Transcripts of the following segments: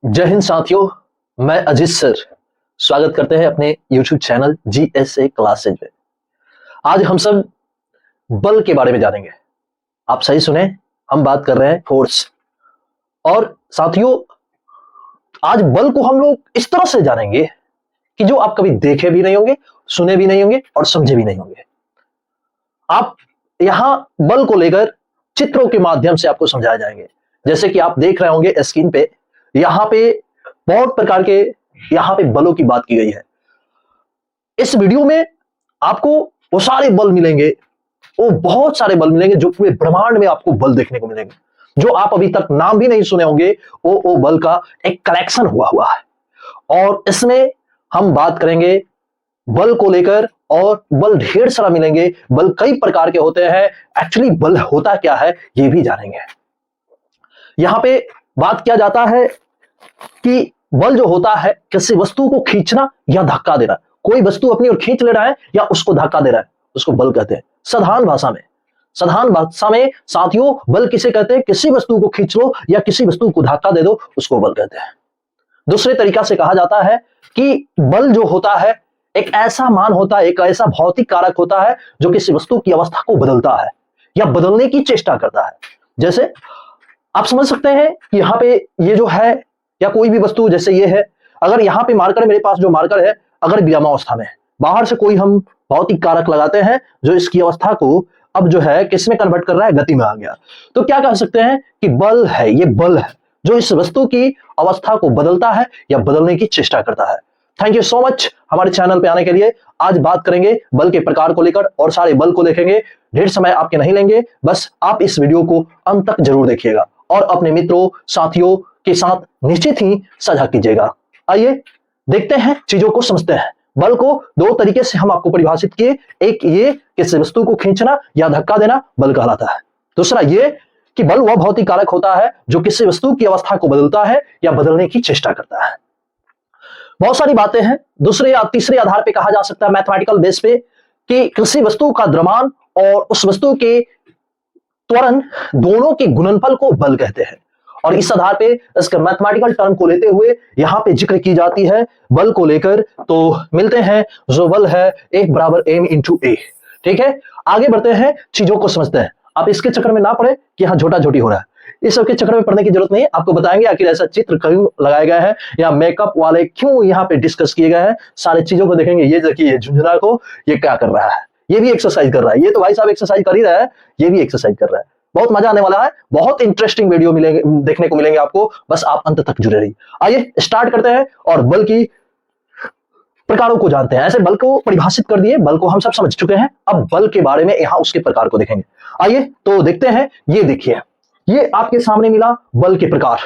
जय हिंद साथियों, मैं अजीत सर स्वागत करते हैं अपने YouTube चैनल GSA क्लासेज में। आज हम सब बल के बारे में जानेंगे। आप सही सुने, हम बात कर रहे हैं फोर्स। और साथियों, आज बल को हम लोग इस तरह से जानेंगे कि जो आप कभी देखे भी नहीं होंगे, सुने भी नहीं होंगे और समझे भी नहीं होंगे। आप यहां बल को लेकर चित्रों के माध्यम से आपको समझाए जाएंगे। जैसे कि आप देख रहे होंगे स्क्रीन पे, यहां पे बहुत प्रकार के यहां पे बलों की बात की गई है। इस वीडियो में आपको वो सारे बल मिलेंगे, वो बहुत सारे बल मिलेंगे जो पूरे ब्रह्मांड में आपको बल देखने को मिलेंगे, जो आप अभी तक नाम भी नहीं सुने होंगे। वो बल का एक कलेक्शन हुआ है और इसमें हम बात करेंगे बल को लेकर। और बल ढेर सारा मिलेंगे, बल कई प्रकार के होते हैं। एक्चुअली बल होता क्या है ये भी जानेंगे। यहां पे बात किया जाता है कि बल जो होता है किसी वस्तु को खींचना या धक्का देना। कोई वस्तु अपनी ओर खींच ले रहा है या उसको धक्का दे रहा है, उसको बल कहते हैं। साधारण भाषा में साथियों, बल किसे कहते हैं? किसी वस्तु को खींच लो या किसी वस्तु को धक्का दे दो, उसको बल कहते हैं। दूसरे तरीका से कहा जाता है कि बल जो होता है एक ऐसा मान होता है, एक ऐसा भौतिक कारक होता है जो किसी वस्तु की अवस्था को बदलता है या बदलने की चेष्टा करता है। जैसे आप समझ सकते हैं कि यहाँ पे ये जो है या कोई भी वस्तु जैसे ये है, अगर यहाँ पे मार्कर, मेरे पास जो मार्कर है, अगर विरामावस्था में, बाहर से कोई हम भौतिक कारक लगाते हैं जो इसकी अवस्था को अब जो है किस में कन्वर्ट कर रहा है, गति में आ गया, तो क्या कह सकते हैं कि बल है, ये बल है जो इस वस्तु की अवस्था को बदलता है या बदलने की चेष्टा करता है। थैंक यू सो मच हमारे चैनल पे आने के लिए। आज बात करेंगे बल के प्रकार को लेकर और सारे बल को देखेंगे। ढेर समय आपके नहीं लेंगे, बस आप इस वीडियो को अंत तक जरूर देखिएगा और अपने मित्रों साथियों के साथ निश्चित ही साझा कीजिएगा। आइए देखते हैं, चीजों को समझते हैं। बल को दो तरीके से हम आपको परिभाषित किए। एक ये किसी वस्तु को खींचना या धक्का देना बल कहलाता है। दूसरा ये कि बल वह भौतिक कारक होता है जो किसी वस्तु की अवस्था को बदलता है या बदलने की चेष्टा करता है। बहुत सारी बातें हैं। दूसरे या तीसरे आधार पे कहा जा सकता है, मैथमेटिकल बेस पे, कि किसी वस्तु का द्रव्यमान और उस वस्तु के त्वरण दोनों के गुणनफल को बल कहते हैं। और इस आधार पे इसके मैथमेटिकल टर्म को लेते हुए यहां पे जिक्र की जाती है बल को लेकर। तो मिलते हैं, जो बल है एक बराबर m इंटू ए। ठीक है, आगे बढ़ते हैं, चीजों को समझते हैं। आप इसके चक्कर में ना पड़े कि यहाँ झोटा झोटी हो रहा है, इस सब के चक्कर में पढ़ने की जरूरत नहीं है। आपको बताएंगे आखिर ऐसा चित्र क्यों लगाए गए हैं या मेकअप वाले क्यों यहाँ पे डिस्कस किए गए हैं। सारे चीजों को देखेंगे। ये देखिए झुंझुना को, ये क्या कर रहा है, ये भी एक्सरसाइज कर रहा है। ये तो भाई साहब एक्सरसाइज कर ही रहा है, ये भी एक्सरसाइज कर रहा है। बहुत मजा आने वाला है, बहुत इंटरेस्टिंग वीडियो मिलेंगे, देखने को मिलेंगे आपको। बस आप अंत तक जुड़े रहिए। आइए स्टार्ट करते हैं और बल की प्रकारों को जानते हैं। ऐसे बल को परिभाषित कर दिए, बल को हम सब समझ चुके हैं। अब बल के बारे में यहाँ उसके प्रकार को देखेंगे। आइए तो देखते हैं। ये देखिए, ये आपके सामने मिला बल के प्रकार।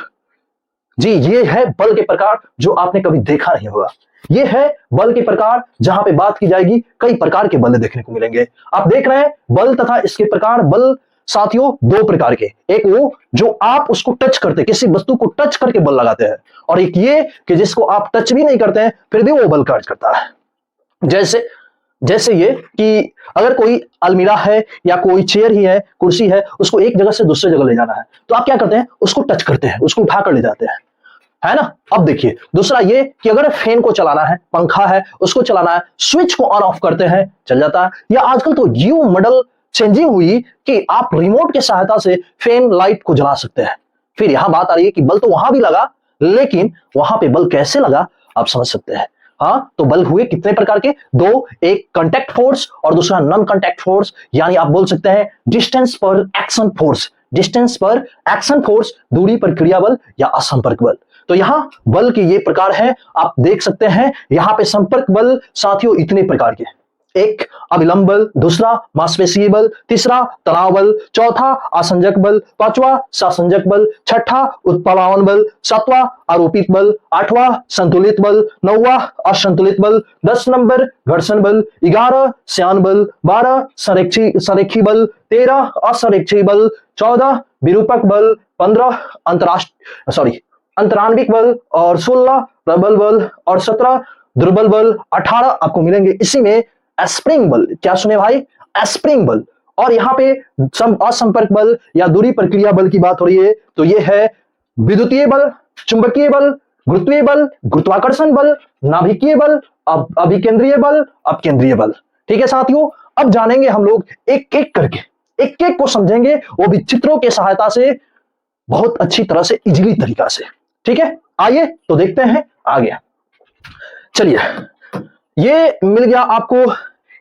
जी, ये है बल के प्रकार जो आपने कभी देखा नहीं होगा। ये है बल के प्रकार जहां पे बात की जाएगी, कई प्रकार के बल देखने को मिलेंगे। आप देख रहे हैं बल तथा इसके प्रकार। बल साथियों दो प्रकार के, एक वो जो आप उसको टच करते, किसी वस्तु को टच करके बल लगाते हैं, और एक ये कि जिसको आप टच भी नहीं करते हैं फिर भी वो बल कार्य करता है। जैसे ये कि अगर कोई अलमीरा है या कोई चेयर ही है, कुर्सी है, उसको एक जगह से दूसरे जगह ले जाना है तो आप क्या करते हैं, उसको टच करते हैं, उसको उठाकर ले जाते हैं, है ना। अब देखिए दूसरा ये कि अगर फैन को चलाना है, पंखा है उसको चलाना है, स्विच को ऑन ऑफ करते हैं, चल जाता है। या आजकल तो यूं मॉडल चेंजिंग हुई कि आप रिमोट की सहायता से फैन लाइट को जला सकते हैं। फिर यहां बात आ रही है कि बल तो वहां भी लगा, लेकिन वहां पे बल कैसे लगा आप समझ सकते हैं। हाँ, तो बल हुए कितने प्रकार के? दो, एक कांटेक्ट फोर्स और दूसरा नॉन कांटेक्ट फोर्स, यानी आप बोल सकते हैं डिस्टेंस पर एक्शन फोर्स। डिस्टेंस पर एक्शन फोर्स, दूरी पर क्रिया बल या असंपर्क बल। तो यहां बल के ये प्रकार हैं, आप देख सकते हैं। यहां पे संपर्क बल साथियों इतने प्रकार के, एक अभिलंब बल, दूसरा मांसपेशीय बल, तीसरा तनाव बल, चौथा आसंजक बल, पांचवा सासंजक बल, छठा उत्प्लावन बल, सातवां आरोपित बल, आठवां संतुलित बल, नौवां असंतुलित बल, 10 नंबर घर्षण बल, 11 श्यान बल, 12 संरेखी बल, 13 असंरेखी बल, 14 विरूपक बल, 15 अंतरान्विक बल और 16 प्रबल बल और 17 दुर्बल बल, 18 आपको मिलेंगे इसी में स्प्रिंग बल। क्या सुने भाई? स्प्रिंग बल। और यहाँ पे असंपर्क बल या दूरी प्रक्रिया बल की बात हो रही है, तो ये है विद्युतीय बल, चुंबकीय बल, गुरुत्वीय बल, गुरुत्वाकर्षण बल, नाभिकीय बल, अभिकेंद्रीय बल, अपकेंद्रीय बल। ठीक है साथियों, अब जानेंगे हम लोग एक एक करके, एक एक को समझेंगे, वो भी चित्रों की सहायता से, बहुत अच्छी तरह से, इजीली तरीका से। ठीक है, आइए तो देखते हैं आगे। चलिए, ये मिल गया आपको,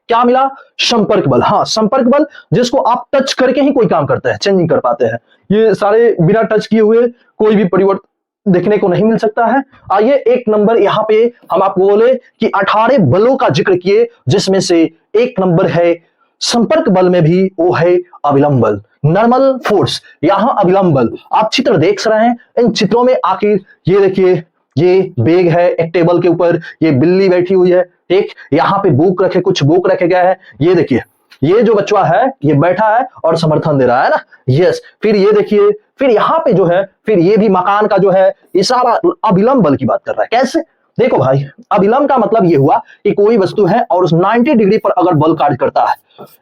क्या मिला? संपर्क बल। हाँ, संपर्क बल, जिसको आप टच करके ही कोई काम करते हैं, चेंज नहीं कर पाते हैं। ये सारे बिना टच किए हुए कोई भी परिवर्तन देखने को नहीं मिल सकता है। आइए, एक नंबर यहां पे हम आपको बोले कि 18 बलों का जिक्र किए, जिसमें से एक नंबर है संपर्क बल में भी, वो है अविलंब बल, नॉर्मल फोर्स। यहां अविलंब बल, आप चित्र देख रहे हैं, इन चित्रों में आखिर ये देखिए, ये बैग है एक टेबल के ऊपर, ये बिल्ली बैठी हुई है, ठीक, यहाँ पे बुक रखे, कुछ बुक रखे गए हैं। ये देखिए, ये जो बच्चा है ये बैठा है और समर्थन दे रहा है ना, यस। फिर ये देखिए, फिर यहाँ पे जो है, फिर ये भी मकान का जो है, ये सारा अविलंब बल की बात कर रहा है। कैसे? देखो भाई, अविलंब का मतलब ये हुआ कि कोई वस्तु है और उस 90 डिग्री पर अगर बल कार्य करता है,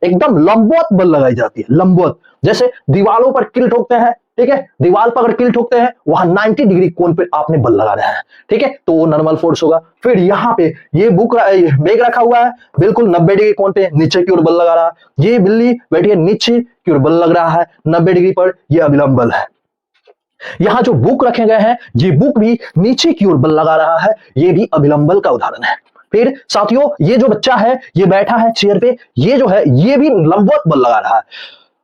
एकदम लंबवत बल लगाई जाती है, लंबवत। जैसे दीवालों पर कील ठोकते हैं, ठीक है, दीवार पर अगर कील ठोकते हैं, वहां 90 डिग्री कोण पे आपने बल लगा रहे हैं, ठीक है, तो वो नॉर्मल फोर्स होगा। फिर यहाँ पे ये बैग रखा हुआ है, बिल्कुल 90 डिग्री कोण पे नीचे की ओर बल लगा रहा है। ये बिल्ली बैठी है, नीचे की ओर बल लग रहा है 90 डिग्री पर, यह अविलंब बल है। यहां जो बुक रखे गए हैं, ये बुक भी नीचे की ओर बल लगा रहा है, ये भी अविलंब बल का उदाहरण है। फिर साथियों, ये जो बच्चा है, ये बैठा है चेयर पे, ये जो है, ये भी लंबवत बल लगा रहा है।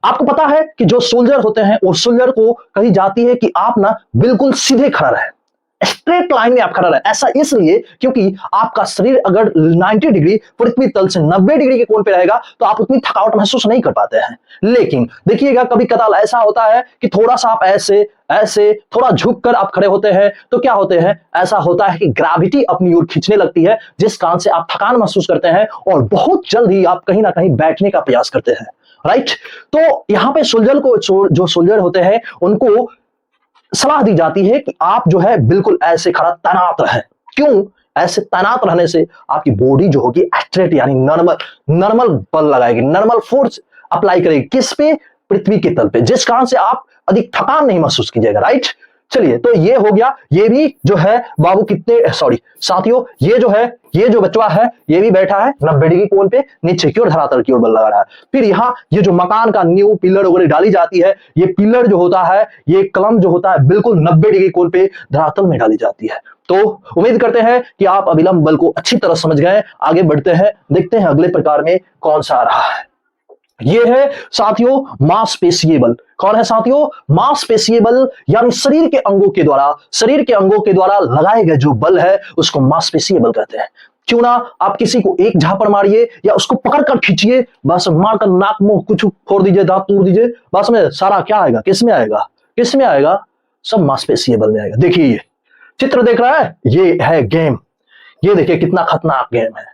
आपको पता है कि जो सोल्जर होते हैं, वो सोल्जर को कही जाती है कि आप ना बिल्कुल सीधे खड़ा रहे, स्ट्रेट लाइन में आप खड़ा रहे। ऐसा इसलिए क्योंकि आपका शरीर अगर 90 डिग्री पृथ्वी तल से 90 डिग्री के कोण पे रहेगा, तो आप उतनी थकावट महसूस नहीं कर पाते हैं। लेकिन देखिएगा, कभी कदाल ऐसा होता है कि थोड़ा सा आप ऐसे ऐसे थोड़ा झुक कर आप खड़े होते हैं, तो क्या होते हैं, ऐसा होता है कि ग्रेविटी अपनी ओर खींचने लगती है, जिस कारण से आप थकान महसूस करते हैं और बहुत जल्द ही आप कहीं ना कहीं बैठने का प्रयास करते हैं, राइट। तो यहां पे सोल्जर को, जो सोल्जर होते हैं, उनको सलाह दी जाती है कि आप जो है बिल्कुल ऐसे खड़ा तैनात रहें। क्यों? ऐसे तैनात रहने से आपकी बॉडी जो होगी स्ट्रेट, यानी नॉर्मल बल लगाएगी, नॉर्मल फोर्स अप्लाई करेगी, किस पे? पृथ्वी के तल पे, जिस कारण से आप अधिक थकान नहीं महसूस कीजिएगा, राइट। चलिए, तो ये हो गया। ये भी जो है बाबू कितने, सॉरी साथियों, ये जो है, ये जो बच्चा है, ये भी बैठा है 90 डिग्री कोण पे, नीचे की ओर धरातल की ओर बल लगा रहा है। फिर यहाँ ये जो मकान का न्यू पिलर वगैरह डाली जाती है, ये पिलर जो होता है, ये कलम जो होता है, बिल्कुल 90 डिग्री कोण पे धरातल में डाली जाती है। तो उम्मीद करते हैं कि आप अविलंब बल को अच्छी तरह समझ गए। आगे बढ़ते हैं, देखते हैं अगले प्रकार में कौन सा आ रहा है। ये है साथियों मांसपेशीय बल। कौन है साथियों? मांसपेशीय बल, यानी शरीर के अंगों के द्वारा लगाए गए जो बल है, उसको मांसपेशीय बल कहते हैं। क्यों ना आप किसी को एक झापड़ मारिए या उसको पकड़कर खींचिए, बस मारकर नाक मुंह कुछ फोड़ दीजिए, दांत तोड़ दीजिए, बस में सारा क्या आएगा, किसमें आएगा, किसमें आएगा? सब मांसपेशीय बल में आएगा। देखिए, ये चित्र देख रहा है, ये है गेम। ये देखिए कितना खतरनाक गेम है।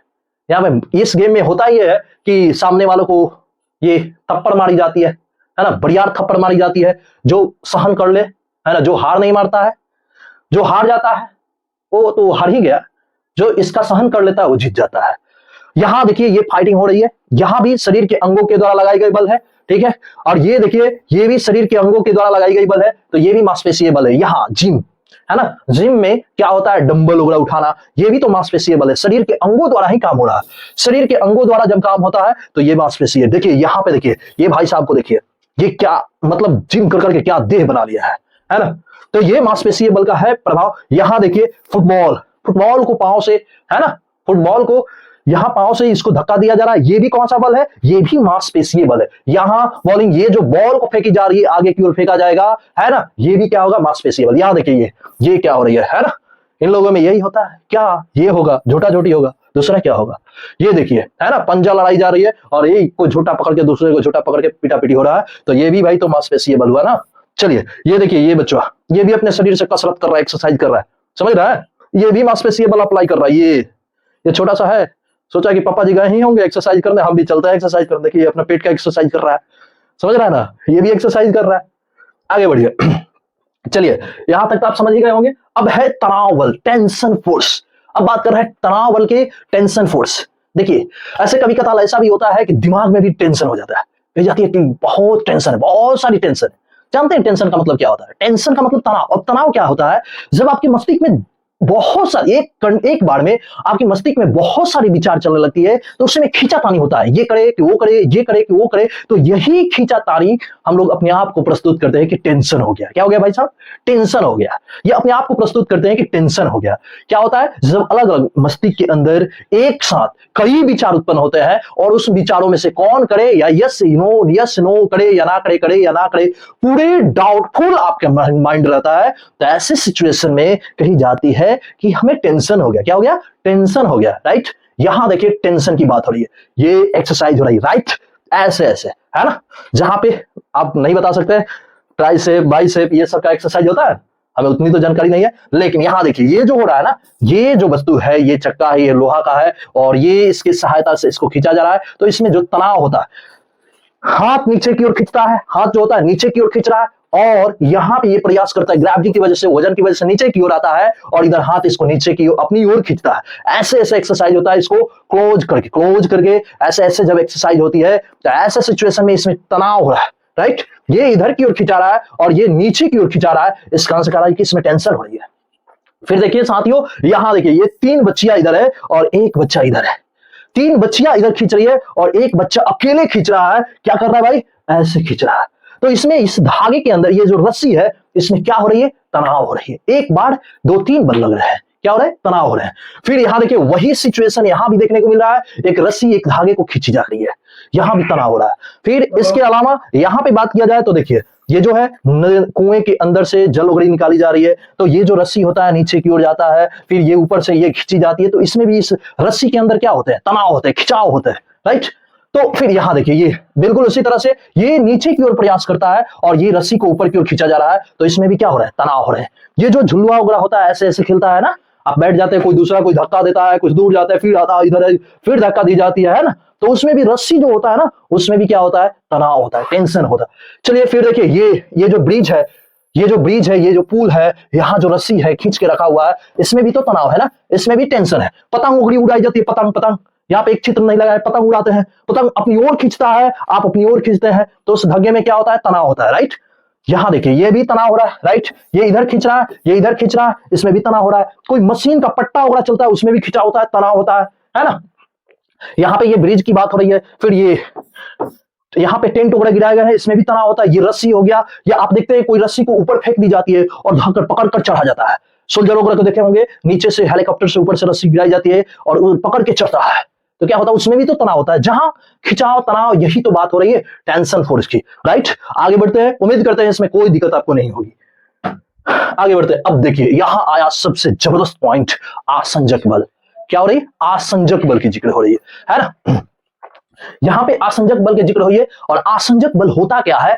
यहाँ पे इस गेम में होता ही है कि सामने वालों को ये थप्पड़ मारी जाती है ना, बढ़ियार थप्पड़ मारी जाती है, जो सहन कर ले, है ना, जो हार नहीं मारता है, जो हार जाता है वो तो हार ही गया, जो इसका सहन कर लेता है वो जीत जाता है। यहां देखिए, ये फाइटिंग हो रही है, यहां भी शरीर के अंगों के द्वारा लगाई गई बल है, ठीक है। और ये देखिए, ये भी शरीर के अंगों के द्वारा लगाई गई बल है, तो ये भी मांसपेशीय बल है। यहाँ जिम है ना, जिम में क्या होता है, डंबल वगैरह उठाना, ये भी तो मांसपेशीय बल है, शरीर के अंगों द्वारा ही काम हो रहा है। शरीर के अंगों द्वारा जब काम होता है तो ये मांसपेशीय। देखिए यहाँ पे, देखिए ये भाई साहब को देखिए, ये क्या मतलब जिम कर करके क्या देह बना लिया है ना, तो ये मांसपेशीय बल का है प्रभाव। यहाँ देखिए फुटबॉल को पांव से, है ना, फुटबॉल को यहां पांव से इसको धक्का दिया जा रहा है, ये भी कौन सा बल है, ये भी मांसपेशीय बल है। यहां बॉलिंग, ये जो बॉल को फेंकी जा रही है, आगे की ओर फेंका जाएगा, है ना, ये भी क्या होगा, मांसपेशीय बल। यहां देखिए, ये क्या हो रही है ना, इन लोगों में यही होता है क्या, ये होगा झोटा झोटी होगा, दूसरा क्या होगा, ये देखिए, है ना, पंजा लड़ाई जा रही है और एक को झोटा पकड़ के दूसरे को झोटा पकड़ के पीटा पीटी हो रहा है, तो ये भी भाई तो मांसपेशीय बल हुआ ना। चलिए, ये देखिए, ये बच्चा, ये भी अपने शरीर से कसरत कर रहा है, एक्सरसाइज कर रहा है, समझ रहा है, ये भी मांसपेशीय बल अप्लाई कर रहा है। ये छोटा सा है, सोचा कि पापा जी गए ही होंगे एक्सरसाइज करने, हम भी चलते हैं एक्सरसाइज करने। देखिए अपना पेट का एक्सरसाइज कर रहा है, समझ रहा है ना, ये भी एक्सरसाइज कर रहा है। आगे बढ़िए, चलिए यहां तक तो आप समझ ही गए होंगे। अब है तनाव बल, टेंशन फोर्स। अब बात कर रहे हैं तनाव बल के टेंशन फोर्स। देखिए, ऐसे कभी कभार ऐसा भी होता है कि दिमाग में भी टेंशन हो जाता है, कही जाती है कि बहुत टेंशन है, बहुत सारी टेंशन है। जानते हैं टेंशन का मतलब क्या होता है? टेंशन का मतलब तनाव। और तनाव क्या होता है? जब आपके मस्तिष्क में बहुत सारी एक बार में आपकी मस्तिष्क में बहुत सारी विचार चलने लगती है, तो उसमें खींचातानी होता है, ये करे कि वो करे, ये करे कि वो करे। तो यही खींचातानी हम लोग अपने आप को प्रस्तुत करते हैं कि टेंशन हो गया। क्या हो गया भाई साहब? टेंशन हो गया। ये अपने आप को प्रस्तुत करते हैं कि टेंशन हो गया। क्या होता है? जब अलग अलग मस्तिष्क के अंदर एक साथ कई विचार उत्पन्न होते हैं और उस विचारों में से कौन करे या यस नो करे या ना करे, करे या ना करे, पूरे डाउटफुल आपके माइंड रहता है। तो ऐसे सिचुएशन में कही जाती है कि हमें टेंशन हो गया। क्या हो गया? टेंशन हो गया, राइट। यहां देखिए टेंशन की बात हो रही है, ये एक्सरसाइज हो रही है, राइट। ऐसे ऐसे है ना, जहां पे आप नहीं बता सकते ट्राइसेप बाइसेप ये सब का एक्सरसाइज होता है, हमें उतनी तो जानकारी नहीं है। लेकिन यहां देखिए ये जो हो रहा है ना, ये जो वस्तु है, ये चक्का है, ये लोहा का है और ये इसकी सहायता से इसको खींचा जा रहा है। तो इसमें जो तनाव होता है, हाथ नीचे की ओर खींचता है, हाथ जो होता है नीचे की ओर खींच रहा है और यहां पे ये प्रयास करता है, ग्रेविटी की वजह से, वजन की वजह से नीचे की ओर आता है और इधर हाथ इसको नीचे की ओर अपनी ओर खींचता है। ऐसे ऐसे एक्सरसाइज होता है, इसको क्लोज करके ऐसे ऐसे जब एक्सरसाइज होती है तो ऐसे सिचुएशन में इसमें तनाव हो रहा है, राइट। ये इधर की ओर खिंचा रहा है और ये नीचे की ओर खिंचा रहा है, इसका आंसर कह रहा है कि इसमें टेंशन हो रही है। फिर देखिए साथियों, यहां देखिए ये 3 बच्चियां इधर है और एक बच्चा इधर है। 3 बच्चियां इधर खींच रही है और एक बच्चा अकेले खींच रहा है। क्या कर रहा है भाई? ऐसे खींच रहा है। तो इसमें इस धागे के अंदर ये जो रस्सी है, इसमें क्या हो रही है? तनाव हो रही है। एक बार 2-3 बल लग रहे हैं। क्या हो रहा है? तनाव हो रहे हैं। फिर यहां देखिए वही सिचुएशन यहां भी देखने को मिल रहा है, एक रस्सी एक धागे को खींची जा रही है, यहां भी तनाव हो रहा है। फिर इसके अलावा यहां पे बात किया जाए तो देखिए ये जो है कुएं के अंदर से जल उगड़ी निकाली जा रही है, तो ये जो रस्सी होता है नीचे की ओर जाता है, फिर ये ऊपर से ये खींची जाती है। तो इसमें भी इस रस्सी के अंदर क्या होते हैं? तनाव होते हैं, खिंचाव होते हैं, राइट। तो फिर यहां देखिए ये बिल्कुल उसी तरह से ये नीचे की ओर प्रयास करता है और ये रस्सी को ऊपर की ओर खींचा जा रहा है। तो इसमें भी क्या हो रहा है? तनाव हो रहे हैं। ये जो झुलवा वगैरह होता है ऐसे ऐसे खिलता है ना, आप बैठ जाते हैं, कोई दूसरा कोई धक्का देता है, कुछ दूर जाता है, फिर आता है इधर, फिर धक्का दी जाती है ना। तो उसमें भी रस्सी जो होता है ना, उसमें भी क्या होता है? तनाव होता है, टेंशन होता है। चलिए फिर देखिए ये जो ब्रिज है, ये जो पुल है, यहाँ जो रस्सी है खींच के रखा हुआ है, इसमें भी तो तनाव है ना, इसमें भी टेंशन है। पतंग उगड़ी उड़ाई जाती है, पतंग यहाँ पे एक चित्र नहीं लगा है, पतंग उड़ाते हैं, पतंग अपनी ओर खींचता है, आप अपनी ओर खींचते हैं, तो उस धागे में क्या होता है? तनाव होता है, राइट। यहां देखिए ये भी तनाव हो रहा है, राइट। ये इधर खींच रहा है, ये इधर खींच रहा है, इसमें भी तनाव हो रहा है। कोई मशीन का पट्टा वगैरह चलता है, उसमें भी खिंचाव होता है, तनाव होता है ना। यहाँ पे ये ब्रिज की बात हो रही है। फिर ये यहाँ पे टेंट वगैरह गिराए गए हैं, इसमें भी तनाव होता है। ये रस्सी हो गया, या आप देखते हैं कोई रस्सी को ऊपर फेंक दी जाती है और धक्कर पकड़ कर चढ़ा जाता है। सोल्जर वगैरह को देखे होंगे, नीचे से हेलीकॉप्टर से ऊपर से रस्सी गिराई जाती है और पकड़ के चढ़ता है। तो क्या होता है? उसमें भी तो तनाव होता है। जहां खिंचाव तनाव, यही तो बात हो रही है टेंशन फोर्स की, राइट। आगे बढ़ते हैं, उम्मीद करते हैं इसमें कोई दिक्कत आपको नहीं होगी। आगे बढ़ते हैं। अब देखिए यहां आया सबसे जबरदस्त पॉइंट, आसंजक बल। क्या हो रही है? आसंजक बल की जिक्र हो रही है ना। यहां पे आसंजक बल की जिक्र हुई है और आसंजक बल होता क्या है?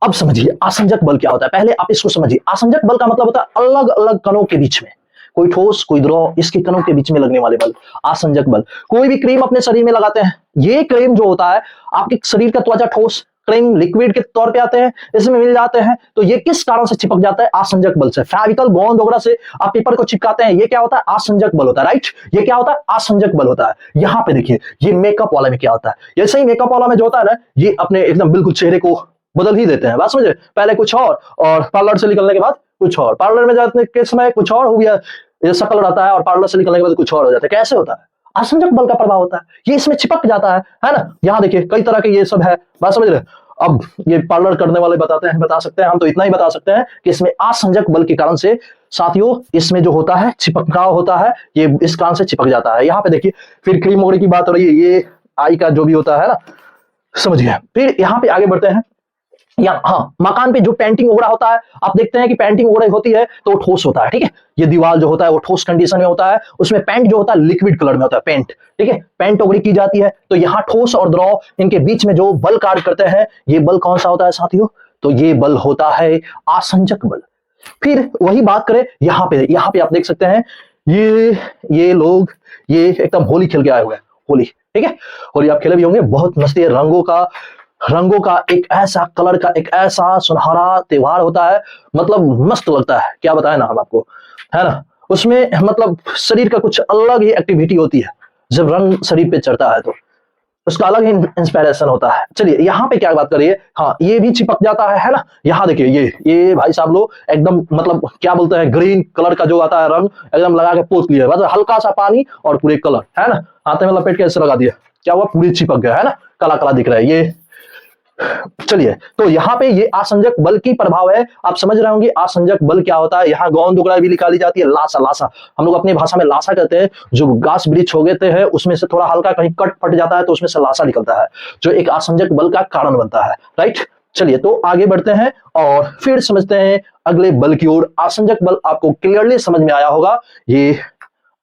अब समझिए आसंजक बल क्या होता है, पहले आप इसको समझिए। आसंजक बल का मतलब होता है अलग अलग कणों के बीच में, कोई ठोस कोई द्रव, इसके कणों के बीच में लगने वाले बल, आसंजक बल। कोई भी क्रीम अपने शरीर में लगाते हैं, ये क्रीम जो होता है, आपके शरीर का त्वचा ठोस क्रीम लिक्विड के तौर पे आते हैं, इसमें मिल जाते हैं, तो ये किस कारण से चिपक जाता है? आसंजक बल से। फेविकल गोंद वगैरह से आप पेपर को चिपकाते हैं, ये क्या होता है? आसंजक बल होता है, राइट। ये क्या होता है? आसंजक बल होता है। यहां पे देखिए ये मेकअप वाला में क्या होता है, ऐसे ही मेकअप वाला में जो होता है ना, ये अपने एकदम बिल्कुल चेहरे को बदल ही देते हैं, बात समझे। पहले कुछ और पार्लर से निकलने के बाद कुछ और, पार्लर में जाने के समय कुछ और हो गया, ये शक्ल रहता है, और पार्लर से निकलने के बाद कुछ और हो जाता है। कैसे होता है? आसंजक बल का प्रभाव होता है, ये इसमें चिपक जाता है ना। यहाँ देखिए कई तरह के ये सब है, बात समझ रहे। अब ये पार्लर करने वाले बता सकते हैं, हम तो इतना ही बता सकते हैं कि इसमें आसंजक बल के कारण से साथियों इसमें जो होता है चिपकाव होता है, ये इस कारण से चिपक जाता है। यहाँ पे देखिए फिर क्रीम वगैरह की बात हो रही है, ये आई का जो भी होता है ना, समझ गए। फिर यहाँ पे आगे बढ़ते हैं। या हाँ, मकान पे जो पेंटिंग वगैरह होता है, आप देखते हैं कि पेंटिंग वगैरह होती है तो वो ठोस होता है, ठीक है। ये दीवार जो होता है वो ठोस कंडीशन में होता है, उसमें पेंट जो होता है लिक्विड कलर में होता है, पेंट, ठीक है। पेंट वगैरह की जाती है, तो यहाँ ठोस और द्रव इनके बीच में जो बल कार्य करते हैं, ये बल कौन सा होता है साथियों? तो ये बल होता है आसंजक बल। फिर वही बात करें यहाँ पे आप देख सकते हैं ये लोग ये एकदम होली खेल के आए हुए हैं, होली, ठीक है। होली आप खेले भी होंगे, बहुत मस्ती है, रंगों का एक ऐसा कलर का एक ऐसा सुनहरा त्योहार होता है, मतलब मस्त लगता है, क्या बताएं ना हम आपको, है ना। उसमें मतलब शरीर का कुछ अलग ही एक्टिविटी होती है जब रंग शरीर पे चढ़ता है। तो उसका अलग ही इंस्पिरेशन होता है। चलिए यहाँ पे क्या बात करिए, हाँ ये भी चिपक जाता है ना। यहाँ देखिए ये भाई साहब लोग एकदम मतलब क्या बोलते हैं, ग्रीन कलर का जो आता है रंग एकदम लगा के पोत लिया, मतलब हल्का सा पानी और पूरे कलर है ना, हाथ में लपेट के ऐसे लगा दिया, क्या हुआ, पूरी चिपक गया है ना, काला काला दिख रहा है ये। चलिए तो यहाँ पे ये आसंजक बल की प्रभाव है, आप समझ रहे होंगे आसंजक बल क्या होता है। यहाँ गोंद उगड़ा भी निकाली जाती है, लाशा, लाशा हम लोग अपनी भाषा में लाशा कहते हैं, जो गाछ वृक्ष हो गए हैं उसमें से थोड़ा हल्का कहीं कट फट जाता है तो उसमें से लाशा निकलता है, जो एक आसंजक बल का कारण बनता है, राइट। चलिए तो आगे बढ़ते हैं और फिर समझते हैं अगले बल की ओर। आसंजक बल आपको क्लियरली समझ में आया होगा, ये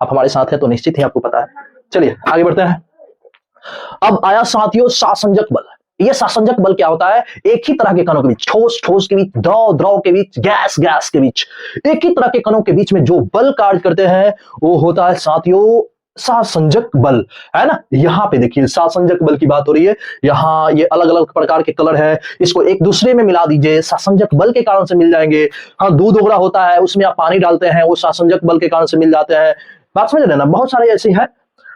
आप हमारे साथ हैं तो निश्चित ही आपको पता है। चलिए आगे बढ़ते हैं। अब आया साथियों सासंजक बल। ये सासंजक बल क्या होता है, एक ही तरह के कणों के बीच, ठोस ठोस के बीच, द्रव द्रव के बीच, गैस गैस के बीच, एक ही तरह के कणों के बीच में जो बल कार्य करते हैं वो होता है साथियों सासंजक बल, है ना। यहाँ पे देखिए सासंजक बल की बात हो रही है, यहाँ ये अलग अलग प्रकार के कलर है, इसको एक दूसरे में मिला दीजिए, सासंजक बल के कारण से मिल जाएंगे। हाँ दूध उगड़ा होता है उसमें आप पानी डालते हैं, वो सासंजक बल के कारण से मिल जाते हैं। बात समझ रहे ना, बहुत सारे ऐसे हैं,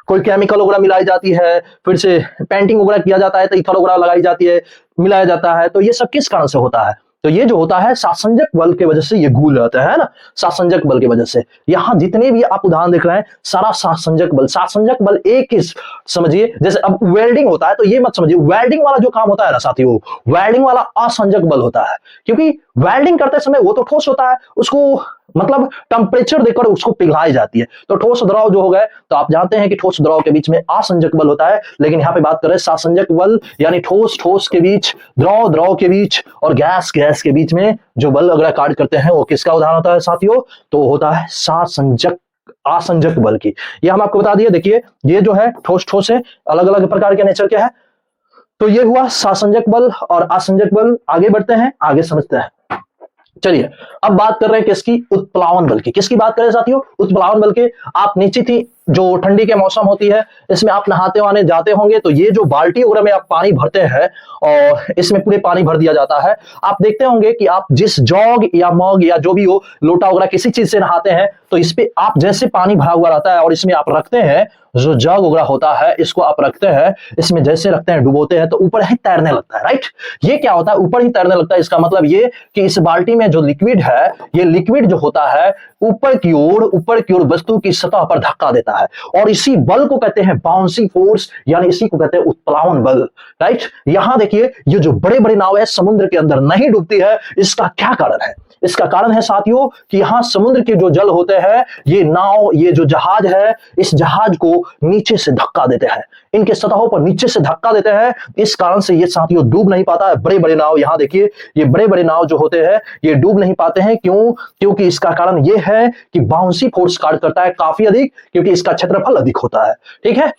कोई केमिकल वगैरह मिलाई जाती है, फिर से पेंटिंग वगैरह किया जाता है तो इथर वगैरह लगाई जाती है, मिलाया जाता है, तो ये सब किस कारण से होता है, तो ये जो होता है सासंजक बल के वजह से ये घुल जाता है ना, सासंजक बल की वजह से। यहाँ जितने भी आप उदाहरण देख रहे हैं सारा सासंजक बल, सासंजक बल एक ही समझिए। जैसे अब वेल्डिंग होता है तो ये मत समझिए वेल्डिंग वाला जो काम होता है ना साथियों, वेल्डिंग वाला असंजक बल होता है, क्योंकि वेल्डिंग करते समय वो तो ठोस होता है, उसको मतलब टेम्परेचर देकर उसको पिघलाई जाती है, तो ठोस द्रव जो हो गए, तो आप जानते हैं कि ठोस द्रव के बीच में असंजक बल होता है, लेकिन यहाँ पे बात करें सासंजक बल, यानी ठोस ठोस के बीच, द्रव द्रव के बीच और गैस गैस के बीच में जो बल अगर कार्य करते हैं वो किसका उदाहरण होता है साथियों, तो होता है सासंजक आसंजक बल की। ये हम आपको बता दिए। देखिए ये जो है ठोस ठोस है, अलग अलग प्रकार के नेचर के है, तो ये हुआ सासंजक बल और आसंजक बल। आगे बढ़ते हैं, आगे समझते हैं। चलिए अब बात कर रहे हैं किसकी, उत्प्लावन बल की। किसकी बात करें साथियों, उत्प्लावन बल के। आप निश्चित ही जो ठंडी के मौसम होती है इसमें आप नहाते वाने जाते होंगे, तो ये जो बाल्टी वगैरह में आप पानी भरते हैं और इसमें पूरे पानी भर दिया जाता है, आप देखते होंगे कि आप जिस जॉग या मग या जो भी हो लोटा वगैरह किसी चीज से नहाते हैं, तो इस पे आप जैसे पानी भरा हुआ रहता है और इसमें आप रखते हैं, जो जग वगैरह होता है इसको आप रखते हैं, इसमें जैसे रखते हैं डुबोते हैं तो ऊपर ही तैरने लगता है, राइट। ये क्या होता है, ऊपर ही तैरने लगता है, इसका मतलब ये कि इस बाल्टी में जो लिक्विड है, ये लिक्विड जो होता है ऊपर की ओर वस्तु की सतह पर धक्का देता है, और इसी बल को कहते हैं बाउंसिंग फोर्स, यानी इसी को कहते हैं उत्प्लावन बल, राइट। यहां देखिए ये जो बड़े बड़े नाव है समुद्र के अंदर नहीं डूबती है, इसका क्या कारण है, इसका कारण है साथियों कि यहां समुद्र के जो जल होते हैं, ये नाव, ये जो जहाज है, इस जहाज को नीचे से धक्का देते हैं, इनके सतहों पर नीचे से धक्का देते हैं, इस कारण से ये साथियों डूब नहीं पाता है। बड़े बड़े नाव, यहां देखिए ये बड़े बड़े नाव जो होते हैं ये डूब नहीं पाते हैं, क्यों, क्योंकि इसका कारण ये है कि बाउंसी फोर्स कार्य करता है काफी अधिक, क्योंकि इसका क्षेत्रफल अधिक होता है, ठीक है।